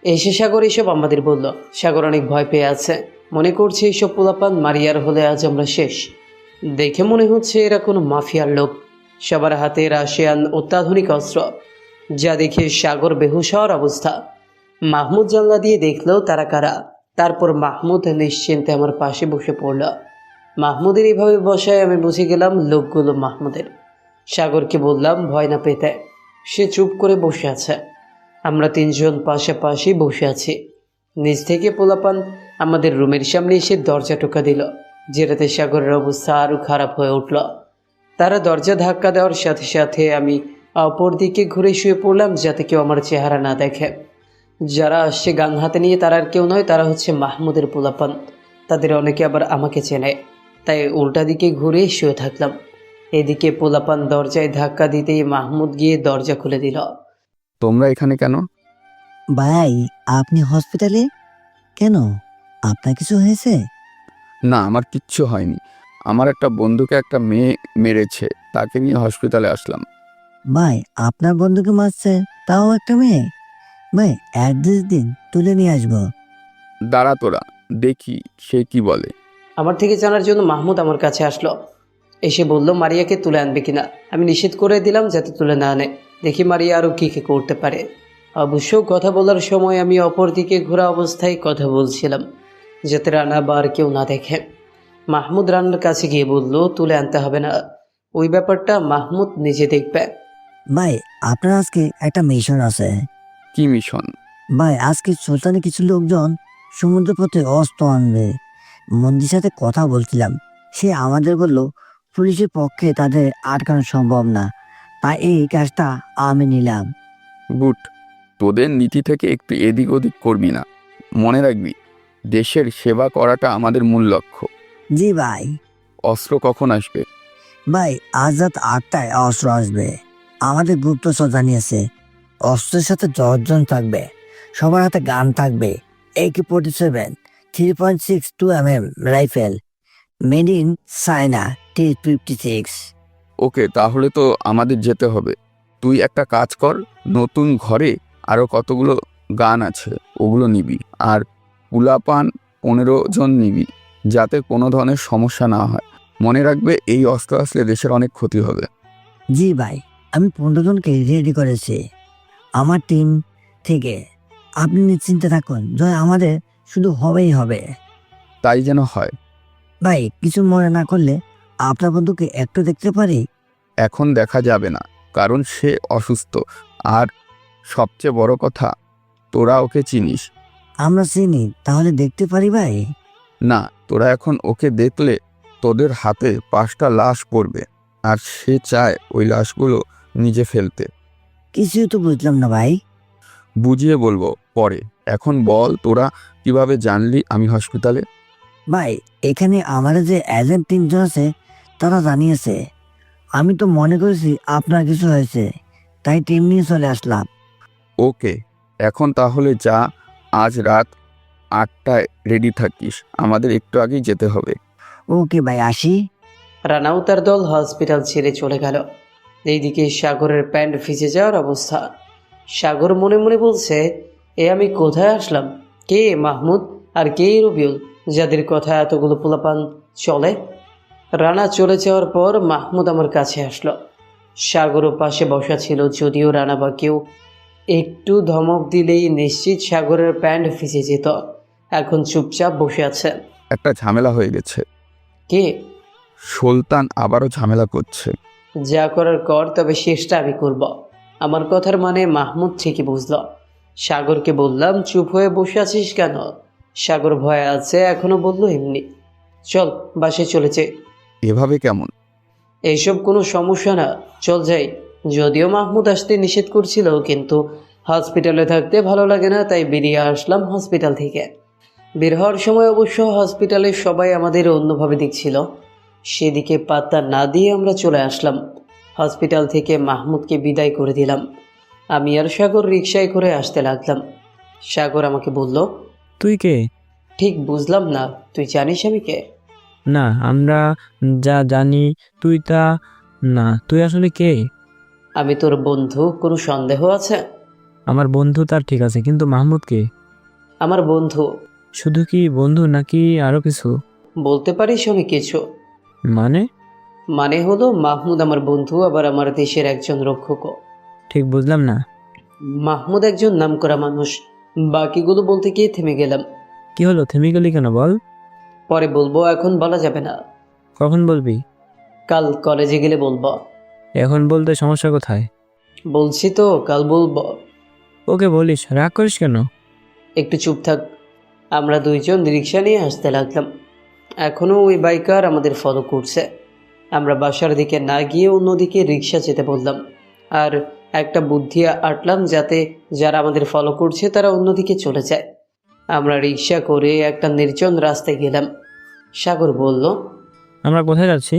এসে সাগর এইসব আমাদের বলল। সাগর অনেক ভয় পেয়ে আছে, মনে করছে এইসব পোলাপান মারিয়ার হলে আজ আমরা শেষ। দেখে মনে হচ্ছে এরা কোনো মাফিয়ার লোক। সবার হাতে রাশিয়ান অত্যাধুনিক অস্ত্র, যা দেখে সাগর বেহুশ হওয়ার অবস্থা। মাহমুদ জানলা দিয়ে দেখলো তারা কারা। তারপর মাহমুদ নিশ্চিন্তে আমার পাশে বসে পড়ল। মাহমুদের এইভাবে বসায় আমি বুঝে গেলাম লোকগুলো মাহমুদের। সাগরকে বললাম ভয় না পেতে। সে চুপ করে বসে আছে। আমরা 3 জন পাশাপাশি বসে আছি। নিচ থেকে পোলাপান আমাদের রুমের সামনে এসে দরজা টোকা দিল, যেটাতে সাগরের অবস্থা আরও খারাপ হয়ে উঠল। তারা দরজা ধাক্কা দেওয়ার সাথে সাথে আমি অপর দিকে ঘুরে শুয়ে পড়লাম যাতে কেউ আমার চেহারা না দেখে। যারা আসছে গান হাতে নিয়ে তারা আর কেউ নয়, তারা হচ্ছে মাহমুদের পোলাপান। তাদের অনেকে আবার আমাকে চেনে, তাই উল্টা দিকে ঘুরে শুয়ে থাকলাম। এদিকে পোলাপান দরজায় ধাক্কা দিতেই মাহমুদ গিয়ে দরজা খুলে দিল। তোমরা এখানে কেন? ভাই আপনি হসপিটালে কেন? আপনার কিছু হয়েছে? না, আমার কিচ্ছু হয়নি। আমার একটা বন্ধুকে একটা মেয়ে মেরেছে, তাকে নিয়ে হসপিটালে আসলাম। ভাই আপনার বন্ধুকে মারছে, তাও একটা মেয়ে? ভাই অ্যাড্রেস দিন, তুলে নিয়ে আসবো। দাঁড়া তোরা, দেখি সে কি বলে। আমার থেকে জানার জন্য মাহমুদ আমার কাছে আসলো। এসে বলল মারিয়াকে তুলে আনবে কিনা। আমি নিষেধ করে দিলাম যাতে তুলে না আনে, দেখি মারিয়া আরও কী কী করতে পারে। অবশ্য কথা বলার সময় আমি অপর দিকে ঘোরা অবস্থায় কথা বলছিলাম, যাতে রানা বা আর কেউ না দেখে। মাহমুদ রানার কাছে গিয়ে বলল তুলে আনতে হবে না, ওই ব্যাপারটা মাহমুদ নিজে দেখবে। ভাই আপনার আজকে একটা মিশন আছে। কি মিশন? ভাই আজকে সুলতানে কিছু লোকজন সমুদ্রপথে অস্ত্র আনবে। মন্দির সাথে কথা বলছিলাম, সে আমাদের বলল পুলিশের পক্ষে তাদের আটকানো সম্ভব না, তাই এই কাজটা আমি নিলাম। গুড। তোদের নীতি থেকে একটু এদিক ওদিক করবি না। মনে রাখবি, দেশের সেবা করাটা আমাদের মূল লক্ষ্য। জি ভাই। অস্ত্র কখন আসবে? ভাই আজ রাত 8টায় অস্ত্র আসবে। আমাদের গুপ্তচর জানিয়েছে অস্ত্রের সাথে 10 জন থাকবে, সবার হাতে গান থাকবে। AK-47 3.62 mm rifle, made in China, T-56। ওকে, তাহলে তো আমাদের যেতে হবে। তুই একটা কাজ কর, নতুন ঘরে আরও কতগুলো গান আছে ওগুলো নিবি, আর পুলাপান 15 জন নিবি, যাতে কোনো ধরনের সমস্যা না হয়। মনে রাখবে, এই অস্ত্র আসলে দেশের অনেক ক্ষতি হবে। জি ভাই, আমি 15 জনকে রেডি করেছি আমার টিম থেকে। আপনি নিশ্চিন্তে থাকুন, জয় আমাদের শুধু হবেই হবে। তাই যেন হয়। ভাই কিছু মনে না করলে আপনার বন্ধুকে একটু দেখতে পারি? এখন দেখা যাবে না, কারণ সে অসুস্থ। আর সবচেয়ে বড় কথা, তোরা ওকে চিনিস। আমরা চিনি, তাহলে দেখতে পারি ভাই? না, তোরা এখন ওকে দেখলে তোদের হাতে 5টা লাশ পড়বে, আর সে চায় ওই লাশগুলো নিজে ফেলতে। কিছুই তো বুঝলাম না ভাই। বুঝিয়ে বলবো পরে। এখন বল, তোরা কিভাবে জানলি আমি হসপিটালে? ভাই এখানে আমাদের যে এজেন্ট 3 জন আছে তারা জানিয়েছে। আমি তো মনে করেছি আপনার কিছু হয়েছে, তাই টিম নিয়ে চলে আসলাম। ওকে, এখন তাহলে যা, আজ রাত 8টায় রেডি থাকিস, আমাদের একটু আগেই যেতে হবে। ওকে ভাই, আসি। রানাও তার দল হসপিটাল ছেড়ে চলে গেল। এইদিকে সাগরের প্যান্ট ভিজে যাওয়ার অবস্থা। সাগর মনে মনে বলছে, এ আমি কোথায় আসলাম? কে মাহমুদ আর কে রবিউল, যাদের কথা এতগুলো পোলাপান চলে? রানা চলে যাওয়ার পর মাহমুদ আমার কাছে আসলো। সাগরও পাশে বসা ছিল, যদিও রানা বা কেউ একটু ধমক দিলেই নিশ্চিত সাগরের প্যান্ট ভিজে যেত। এখন চুপচাপ বসে আছে। একটা ঝামেলা হয়ে গেছে। কে? সুলতান আবারও ঝামেলা করছে। যা করার কর, তবে শেষটা আমি করব। আমার কথার মানে মাহমুদ ঠিকই বুঝল। সাগরকে বললাম, চুপ হয়ে বসে আছিস কেন? সাগর ভয়ে আছে, এখনো বলল এমনি। চল বাসে চলেছে। এভাবে কেমন? এইসব কোনো সমস্যা না, চল যাই। যদিও মাহমুদ আসতে নিষেধ করছিল, কিন্তু হসপিটালে থাকতে ভালো লাগে না, তাই বেরিয়ে আসলাম হসপিটাল থেকে। বের হওয়ার সময় অবশ্য হসপিটালের সবাই আমাদের অন্যভাবে দেখছিল। সেদিকে পাত্তা না দিয়ে আমরা চলে আসলাম। হসপিটাল থেকে মাহমুদকে বিদায় করে দিলাম। আমি আর সাগর রিকশায় করে আসতে লাগলাম। সাগর আমাকে বলল, তুই কে? ঠিক বুঝলাম না, তুই জানিস আমি কে? না, আমরা যা জানি তুই তা না। তুই আসলে কে? আমি তোর বন্ধু, কোনো সন্দেহ আছে? আমার বন্ধু তার ঠিক আছে, কিন্তু মাহমুদ কে? আমার বন্ধু। শুধু কি বন্ধু নাকি আরো কিছু? বলতে পারিস আমি কিছু। মানে হলো মাহমুদ আমার বন্ধু, আবার আমার দেশের একজন রক্ষকও। ঠিক বুঝলাম না। মাহমুদ একজন নামকরা মানুষ। বাকিগুলো বলতে গিয়ে থেমে গেলাম। কি হলো, থেমে গেলি কেন বল? পরে বলবো, এখন বলা যাবে না। কখন বলবি? কাল কলেজে গেলে বলবো। এখন বলতে সমস্যা কোথায়? বলছি তো, কাল বলবো। ওকে বলিস, রাগ করিস কেন? একটু চুপ থাক। আমরা দুইজন রিক্সা নিয়ে আসতে লাগলাম। এখনও ওই বাইকার আমাদের ফলো করছে। আমরা বাসার দিকে না গিয়ে অন্যদিকে রিক্সা যেতে বললাম, আর একটা বুদ্ধি আটলাম যাতে যারা আমাদের ফলো করছে তারা অন্যদিকে চলে যায়। আমরা রিক্সা করে একটা নির্জন রাস্তায় গেলাম। সাগর বলল, আমরা কোথায় যাচ্ছি?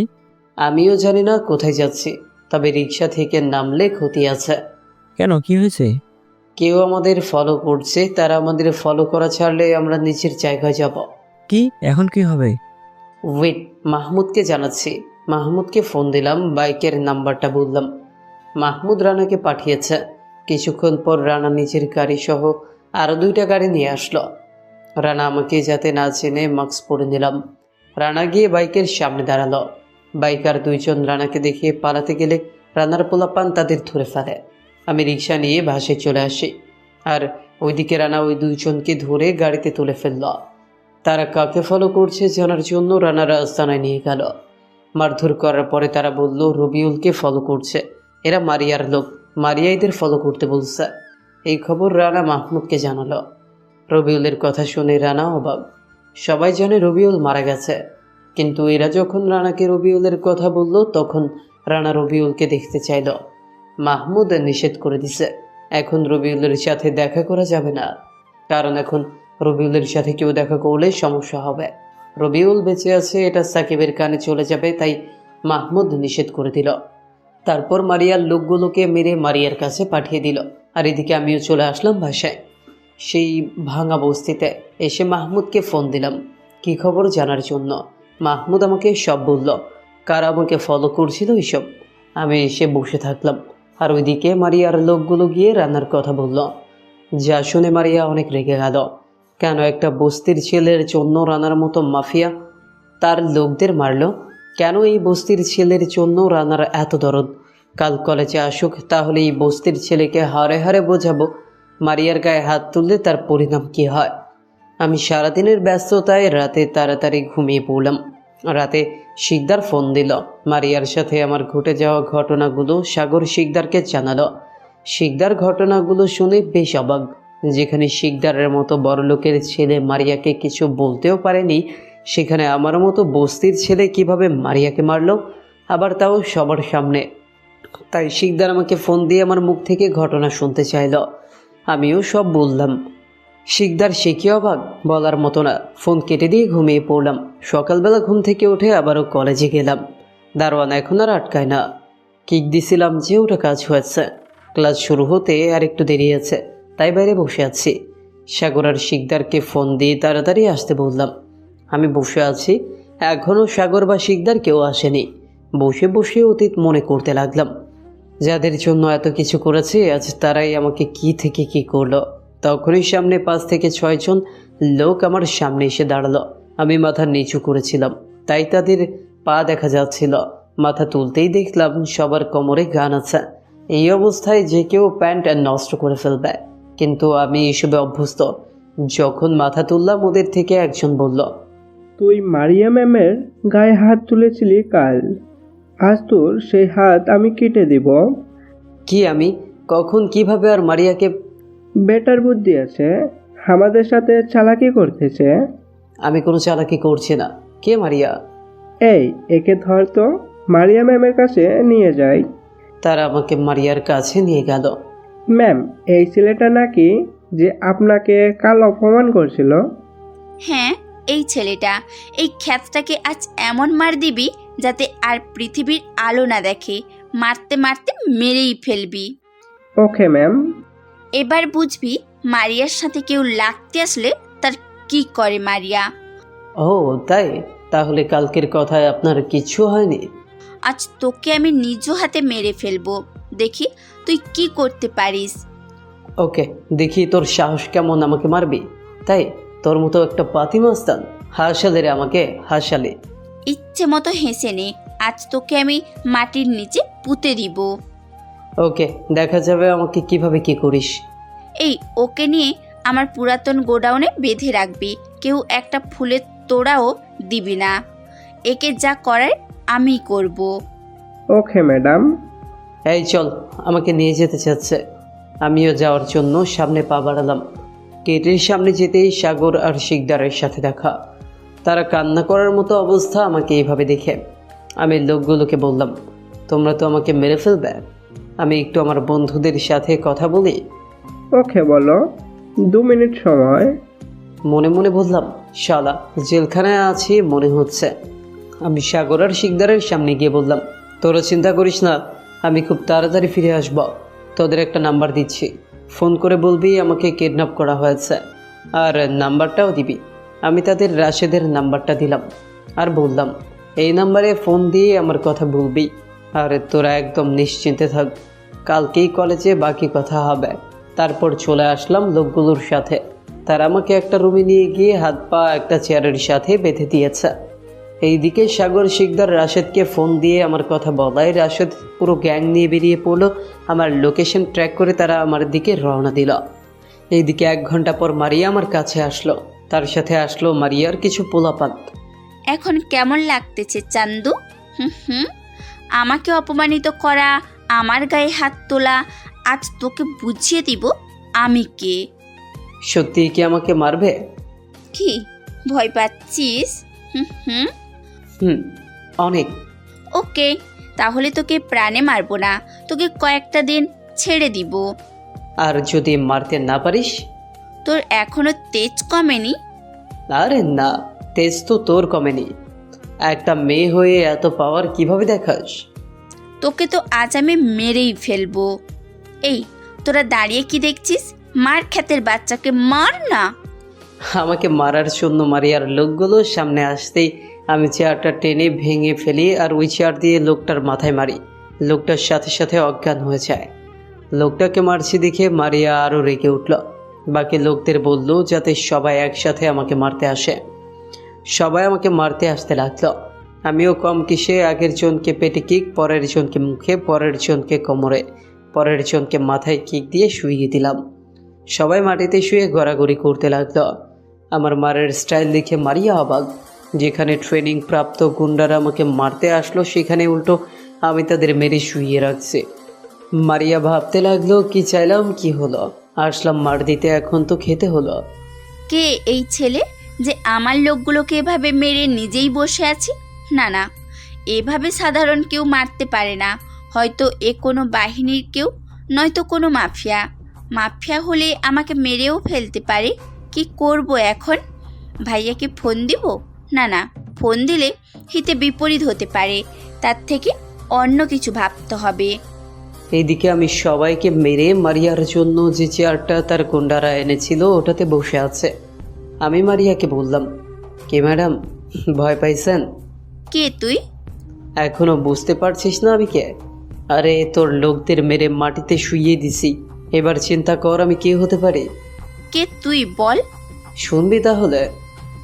আমিও জানি না কোথায় যাচ্ছি, তবে রিক্সা থেকে নামলে ক্ষতি আছে। কেন, কি হয়েছে? কেউ আমাদের ফলো করছে, তারা আমাদের ফলো করা ছাড়লে আমরা নিচের জায়গায় যাব। কি, এখন কি হবে? ওয়েট, মাহমুদকে জানাচ্ছি। মাহমুদকে ফোন দিলাম, বাইকের নাম্বারটা বললাম। মাহমুদ রানাকে পাঠিয়েছে। কিছুক্ষণ পর রানা নিজের গাড়ি সহ আরও 2টা গাড়ি নিয়ে আসলো। রানা আমাকে যাতে না চেনে মাস্ক পরে নিলাম। রানা গিয়ে বাইকের সামনে দাঁড়ালো। বাইকার 2জন রানাকে দেখে পালাতে গেলে রানার পোলাপান তাদের ধরে ফেলে। আমি রিক্সা নিয়ে বাসায় চলে আসি, আর ওইদিকে রানা ওই 2জনকে ধরে গাড়িতে তুলে ফেলল। তারা কাকে ফলো করছে জানার জন্য রানা রাজধানায় নিয়ে গেল। মারধর করার পরে তারা বলল রবিউলকে ফলো করছে, এরা মারিয়ার লোক, মারিয়া এদের ফলো করতে বলছে। এই খবর রানা মাহমুদকে জানালো। রবিউলের কথা শুনে রানা অবাক। সবাই জানে রবিউল মারা গেছে, কিন্তু এরা যখন রানাকে রবিউলের কথা বলল তখন রানা রবিউলকে দেখতে চাইল। মাহমুদ নিষেধ করে দিছে, এখন রবিউলের সাথে দেখা করা যাবে না, কারণ এখন রবিউলের সাথে কেউ দেখা করলে সমস্যা হবে। রবিউল বেঁচে আছে এটা সাকিবের কানে চলে যাবে, তাই মাহমুদ নিষেধ করে দিল। তারপর মারিয়ার লোকগুলোকে মেরে মারিয়ার কাছে পাঠিয়ে দিল। আর এদিকে আমিও চলে আসলাম বাসায়। সেই ভাঙা বস্তিতে এসে মাহমুদকে ফোন দিলাম কি খবর জানার জন্য। মাহমুদ আমাকে সব বলল, কারা আমাকে ফলো করছিল এইসব। আমি এসে বসে থাকলাম, আর ওইদিকে মারিয়ার লোকগুলো গিয়ে রান্নার কথা বলল। যা শুনে মারিয়া অনেক রেগে গেল। কেন একটা বস্তির ছেলের জন্য রানার মতো মাফিয়া তার লোকদের মারল? কেন এই বস্তির ছেলের জন্য রানার এত দরদ? কাল কলেজে আসুক, তাহলে এই বস্তির ছেলেকে হারে হারে বোঝাবো মারিয়ার গায়ে হাত তুললে তার পরিণাম কী হয়। আমি সারাদিনের ব্যস্ততায় রাতে তাড়াতাড়ি ঘুমিয়ে পড়লাম। রাতে শিকদার ফোন দিল। মারিয়ার সাথে আমার ঘটে যাওয়া ঘটনাগুলো সাগর শিকদারকে জানালো। শিকদার ঘটনাগুলো শুনে বেশ অবাক। যেখানে শিকদারের মতো বড়লোকের ছেলে মারিয়াকে কিছু বলতেও পারেনি, সেখানে আমার মতো বস্তির ছেলে কিভাবে মারিয়াকে মারলো, আবার তাও সবার সামনে। তাই শিকদার আমাকে ফোন দিয়ে আমার মুখ থেকে ঘটনা শুনতে চাইল। আমিও সব বললাম। শিকদার সে কি অবাক, বলার মতো না। ফোন কেটে দিয়ে ঘুমিয়ে পড়লাম। সকালবেলা ঘুম থেকে উঠে আবারও কলেজে গেলাম। দারোয়ান এখন আর আটকায় না। কিক দিছিলাম যে ওটা কাজ হয়েছে। ক্লাস শুরু হতে আর একটু দেরি আছে, তাই বাইরে বসে আছি। সাগর আর শিকদারকে ফোন দিয়ে তাড়াতাড়ি আসতে বললাম। আমি বসে আছি, এখনও সাগর বা শিকদার কেউ আসেনি। বসে বসে অতীত মনে করতে লাগলাম। যাদের জন্য এত কিছু করেছে আজ তারাই আমাকে কি থেকে কি করলো। তখনই সামনে 5 থেকে 6 জন লোক আমার সামনে এসে দাঁড়ালো। আমি মাথা নিচু করেছিলাম, তাই তাদের পা দেখা যাচ্ছিল। মাথা তুলতেই দেখলাম সবার কোমরে গান আছে। এই অবস্থায় যে কেউ প্যান্ট নষ্ট করে ফেলবে, কিন্তু আমি এসবে অভ্যস্ত। যখন মাথা তুললাম ওদের থেকে একজন বলল, তুই মারিয়া ম্যামের গায়ে হাত তুলেছিলি কাল, আজ তোর সেই হাত আমি কেটে দিব। কি আমি কখন কিভাবে আর মারিয়াকে? বেটার বুদ্ধি আছে, আমাদের সাথে চালাকি করতেছে। আমি কোনো চালাকি করছি না। কে মারিয়া? এই একে ধর তো, মারিয়া ম্যামের কাছে নিয়ে যাই। তারা আমাকে মারিয়ার কাছে নিয়ে গেল। ম্যাম, এই ছেলেটা নাকি যে আপনাকে কাল অপমান করছিল। হ্যাঁ, এই ছেলেটা। এই খ্যাতটাকে আজ এমন মার দিবি যাতে আর পৃথিবীর আলো না দেখে। মারতে মারতে মেরেই ফেলবি। Okay ma'am. এবার বুঝবি মারিয়ার সাথে কেউ লাগতে আসলে তার কি করে মারিয়া। ও তাই, তাহলে কালকের কথায় আপনার কিছু হয়নি? আজ তোকে আমি নিজ হাতে মেরে ফেলবো, দেখি তুই কি করতে পারিস। ওকে, দেখি তোর সাহস কেমন আমাকে মারবি। তাই তোর মতো একটা পাতি মাস্তান হাসালে রে আমাকে, হাসালে। ইচ্ছে মতো হেসে নে, আজ তোকে আমি মাটির নিচে পুঁতে দিব। ওকে, দেখা যাবে আমাকে কিভাবে কি করিস। এই ওকে নিয়ে আমার পুরাতন গোডাউনে বেঁধে রাখবি, কেউ একটা ফুলের তোড়াও দিবি না। একে যা করার আমি করব। Okay madam. এই চল, আমাকে নিয়ে যেতে চাচ্ছে। আমিও যাওয়ার জন্য সামনে পা বাড়ালাম। গেটের সামনে যেতেই সাগর আর শিকদারের সাথে দেখা। তারা কান্না করার মতো অবস্থা আমাকে এইভাবে দেখে। আমি লোকগুলোকে বললাম, তোমরা তো আমাকে মেরে ফেলবে। আমি একটু আমার বন্ধুদের সাথে কথা বলি। ওকে বলো, 2 মিনিট সময়। মনে মনে বললাম, শালা জেলখানায় আছি মনে হচ্ছে। আমি সাগর আর শিকদারের সামনে গিয়ে বললাম, তোরা চিন্তা করিস না, আমি খুব তাড়াতাড়ি ফিরে আসব। তোদের একটা নাম্বার দিচ্ছি, ফোন করে বলবি আমাকে কিডন্যাপ করা হয়েছে, আর নাম্বারটাও দিবি। আমি তাদের রাশেদের নাম্বারটা দিলাম আর বললাম, এই নাম্বারে ফোন দিয়ে আমার কথা বলবি, আর তোরা একদম নিশ্চিন্তে থাক, কালকেই কলেজে বাকি কথা হবে। তারপর চলে আসলাম লোকগুলোর সাথে। তারা আমাকে একটা রুমে নিয়ে গিয়ে হাত পা একটা চেয়ারের সাথে বেঁধে দিয়েছে। এইদিকে সাগর শিকদার রাশেদকে ফোন দিয়ে আমার কথা বলায় রাশেদ পুরো গ্যাং নিয়ে বেরিয়ে পড়লো। আমার লোকেশন ট্র্যাক করে তারা আমার দিকে রওনা দিল। এইদিকে 1 ঘন্টা পর মারিয়া আমার কাছে আসলো, তার সাথে আসলো মারিয়ার কিছু পোলাপান। এখন কেমন লাগতেছে চান্দু? হুম, আমাকে অপমানিত করা, আমার গায়ে হাত তোলা, আজ তোকে বুঝিয়ে দিব আমি কে। সত্যি কি আমাকে মারবে? কি ভয় পাচ্ছিস? হুম, অনেক। ওকে, তাহলে তোকে প্রাণে মারবো না, তোকে কয়েকটা দিন ছেড়ে দিব। আর যদি মারতে না পারিস? তোর এখনো তেজ কমেনি? আরে না, তেজ তো তোর কমেনি। একটা মেয়ে হয়ে এত পাওয়ার কিভাবে দেখাস? তোকে তো আজ আমি মেরেই ফেলবো। এই তোরা দাঁড়িয়ে কি দেখছিস? মার ক্ষেতের বাচ্চাকে মার না। আমাকে মারার জন্য মারিয়ার লোকগুলো সামনে আসতেই আমি চেয়ারটা টেনে ভেঙে ফেলি আর ওই চেয়ার দিয়ে লোকটার মাথায় মারি। লোকটার সাথে সাথে অজ্ঞান হয়ে যায়। লোকটাকে মারছি দেখে মারিয়া আরও রেগে উঠল। বাকি লোকদের বলল যাতে সবাই একসাথে আমাকে মারতে আসে। সবাই আমাকে মারতে আসতে লাগলো। আমিও কম কিসে আগের জনকে পেটে কিক, পরের জনকে মুখে, পরের জনকে কোমরে, পরের জনকে মাথায় কিক দিয়ে শুইয়ে দিলাম। সবাই মাটিতে শুয়ে গড়াগড়ি করতে লাগলো। আমার মারের স্টাইল দেখে মারিয়া অবাক। যেখানে ট্রেনিং প্রাপ্ত গুন্ডারা আমাকে মারতে আসলো সেখানে উল্টো আমি তাদের মেরে শুইয়ে রাখছি। মারিয়া ভাবতে লাগলো, কি চাইলাম কি হলো, আসলাম মার দিতে, এখন তো খেতে হলো। কে এই ছেলে যে আমার লোকগুলোকে এভাবে মেরে নিজেই বসে আছে? না না, এভাবে সাধারণ কেউ মারতে পারে না। হয়তো এ কোনো বাহিনীর কেউ, নয়তো কোনো মাফিয়া। মাফিয়া হলে আমাকে মেরেও ফেলতে পারে। কি করব এখন? ভাইয়াকে ফোন দিব? না না, ফোন দিলে হিতে বিপরীত হতে পারে, তার থেকে অন্য কিছু ভাবতে হবে। এইদিকে আমি সবাইকে মেরে মারিয়ার জন্য যে চেয়ারটা তার গুন্ডারা এনেছিল ওটাতে বসে আছে। আমি মারিয়াকে বললাম, কে ম্যাডাম, ভয় পাইছেন? কে তুই? এখনো বুঝতে পারছিস না আমি কে? আরে তোর লোকদের মেরে মাটিতে শুইয়ে দিছি, এবার চিন্তা কর আমি কে হতে পারি। কে তুই বল? শুনবি তাহলে?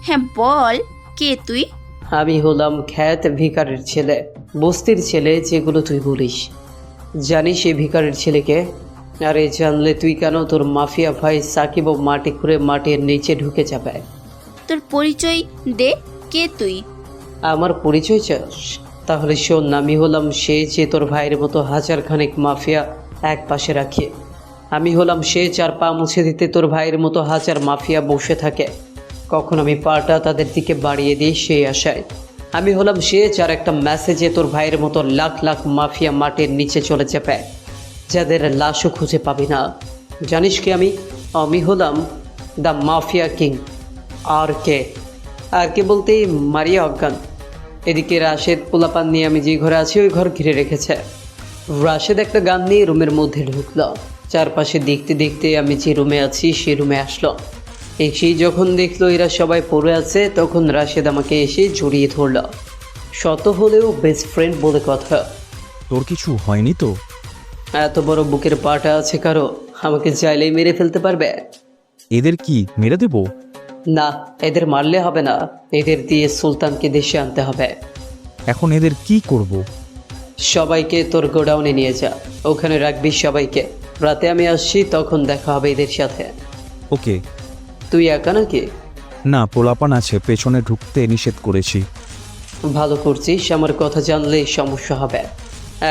হ্যাঁ বল, কে তুই? আমি হলাম খ্যাত ভিকারের ছেলে, বস্তির ছেলে যেগুলো তুই বলিস। জানিস এই ভিকারের ছেলেকে? আরে জানলে তুই কেন তোর মাফিয়া ভাই সাকিবও মাটি খুঁড়ে মাটির নিচে ঢুকে যাবে। তোর পরিচয় দে, কে তুই? আমার পরিচয় চাস? তাহলে শোন, আমি হলাম সে যে তোর ভাইয়ের মতো 1000 খানেক মাফিয়া এক পাশে রাখি। আমি হলাম সে 4 পা মুছে দিতে তোর ভাইয়ের মতো 1000 মাফিয়া বসে থাকে। কখন আমি পাটা তাদের দিকে বাড়িয়ে দিই সেই আশায়। আমি হলাম সে যার একটা মেসেজে তোর ভাইয়ের মতো লাখ লাখ মাফিয়া মাটির নিচে চলে যাবে, যাদের লাশও খুঁজে পাবি না। জানিস কি আমি হলাম দ্য মাফিয়া কিং। আর কে বলতেই মারিয়া অজ্ঞান। এদিকে রাশেদ পোলাপান নিয়ে আমি যে ঘরে আছি ওই ঘর ঘিরে রেখেছে। রাশেদ একটা গান নিয়ে রুমের মধ্যে ঢুকলো। চারপাশে দেখতে দেখতে আমি যে রুমে আছি সেই রুমে আসলো। এসেই যখন দেখলো এরা সবাই পড়ে আছে তখন রাশেদ আমাকে এসে জড়িয়ে ধরল। শত হলেও বেস্ট ফ্রেন্ড বলে কথা। তোর কিছু হয়নি তো? এত বড় বুকের পাটা আছে কারো, আমাকে চাইলেই মেরে ফেলতে পারবে। এদের কি মেরে দেব? না, এদের মারলে হবে না, এদের দিয়ে সুলতানকে দেশে আনতে হবে। এখন এদের কি করব? সবাইকে তোর গোডাউনে নিয়ে যা, ওখানে রাখবি সবাইকে। রাতে আমি আসছি, তখন দেখা হবে এদের সাথে। ওকে। তুই একা নাকি? না, পোলাপান আছে, পেছনে ঢুকতে নিষেধ করেছি। ভালো করছিস, আমার কথা জানলেই সমস্যা হবে।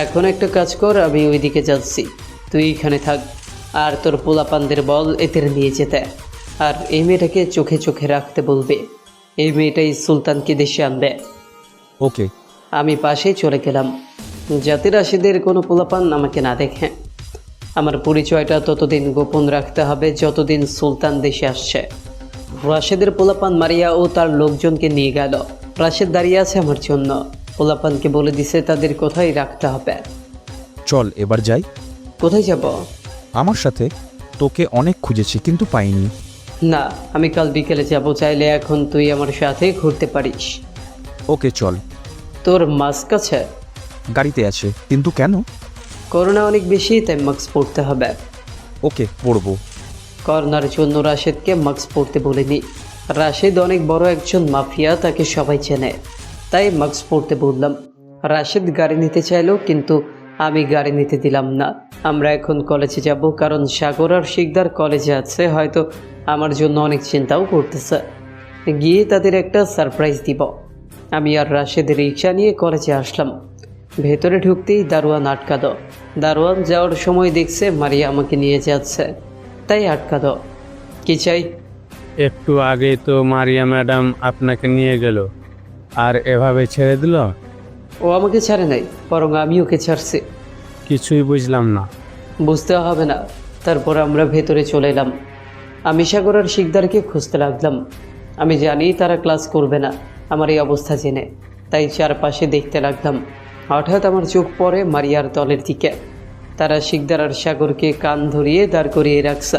এখন একটা কাজ কর, আমি ওইদিকে যাচ্ছি, তুই এখানে থাক। আর তোর পোলাপানদের বল এদের নিয়ে যেতে। আর এই মেয়েটাকে চোখে চোখে রাখতে বলবে। এই মেয়েটাই সুলতানকে দেশে আনবে। ওকে। আমি পাশে চলে গেলাম। যাতে রাশেদের কোনো পোলাপান আমাকে না দেখে। আমার পরিচয়টা ততদিন গোপন রাখতে হবে যতদিন সুলতান দেশে আসছে। রাশেদের পোলাপান মারিয়া ও তার লোকজনকে নিয়ে গেল। রাশেদ দাঁড়িয়ে আছে আমার জন্য। পোলাপানকে বলে দিছে তাদের কোথায় রাখতে হবে। চল এবার যাই। কোথায় যাব? আমার সাথে। তোকে অনেক খুঁজেছি কিন্তু পাইনি। না, আমি কাল বিকেলে যাব। চাইলে এখন তুই আমার সাথে ঘুরতে পারিস। ওকে চল। তোর মাস্ক আছে? গাড়িতে আছে। কিন্তু কেন? করোনা অনেক বেশি, তাই মাস্ক পরতে হবে। ওকে পরবো। করোনার জন্য রাশেদকে মাস্ক পরতে বলিনি। রাশেদ অনেক বড় একজন মাফিয়া, তাকে সবাই চেনে, তাই মাস্ক পরতে বললাম। রাশেদ গাড়ি নিতে চাইলো, কিন্তু আমি গাড়ি নিতে দিলাম না। আমরা এখন কলেজে যাব, কারণ সাগর আর শিকদার কলেজে আছে। হয়তো আমার জন্য অনেক চিন্তাও করতেছে। গিয়ে তাদের একটা সারপ্রাইজ দিব। আমি আর রাশেদ রিক্সা নিয়ে কলেজে আসলাম। ভেতরে ঢুকতেই দারোয়ান আটকালো। দারোয়ান যাওয়ার সময় দেখছে মারিয়া আমাকে নিয়ে যাচ্ছে, তাই আটকালো। কি চাই? একটু আগে তো মারিয়া ম্যাডাম আপনাকে নিয়ে গেল, আর এভাবে ছেড়ে দিল? ও আমাকে ছাড়ে নাই, বরং আমি ওকে ছাড়ছি। কিছুই বুঝলাম না। বুঝতে হবে না। তারপর আমরা ভেতরে চলে এলাম। আমি সাগর আর শিকদারকে খুঁজতে লাগলাম। আমি জানি তারা ক্লাস করবে না আমার এই অবস্থা জেনে, তাই চারপাশে দেখতে লাগলাম। হঠাৎ আমার চোখ পড়ে মারিয়ার দলের দিকে। তারা শিকদার আর সাগরকে কান ধরিয়ে দাঁড় করিয়ে রাখছে।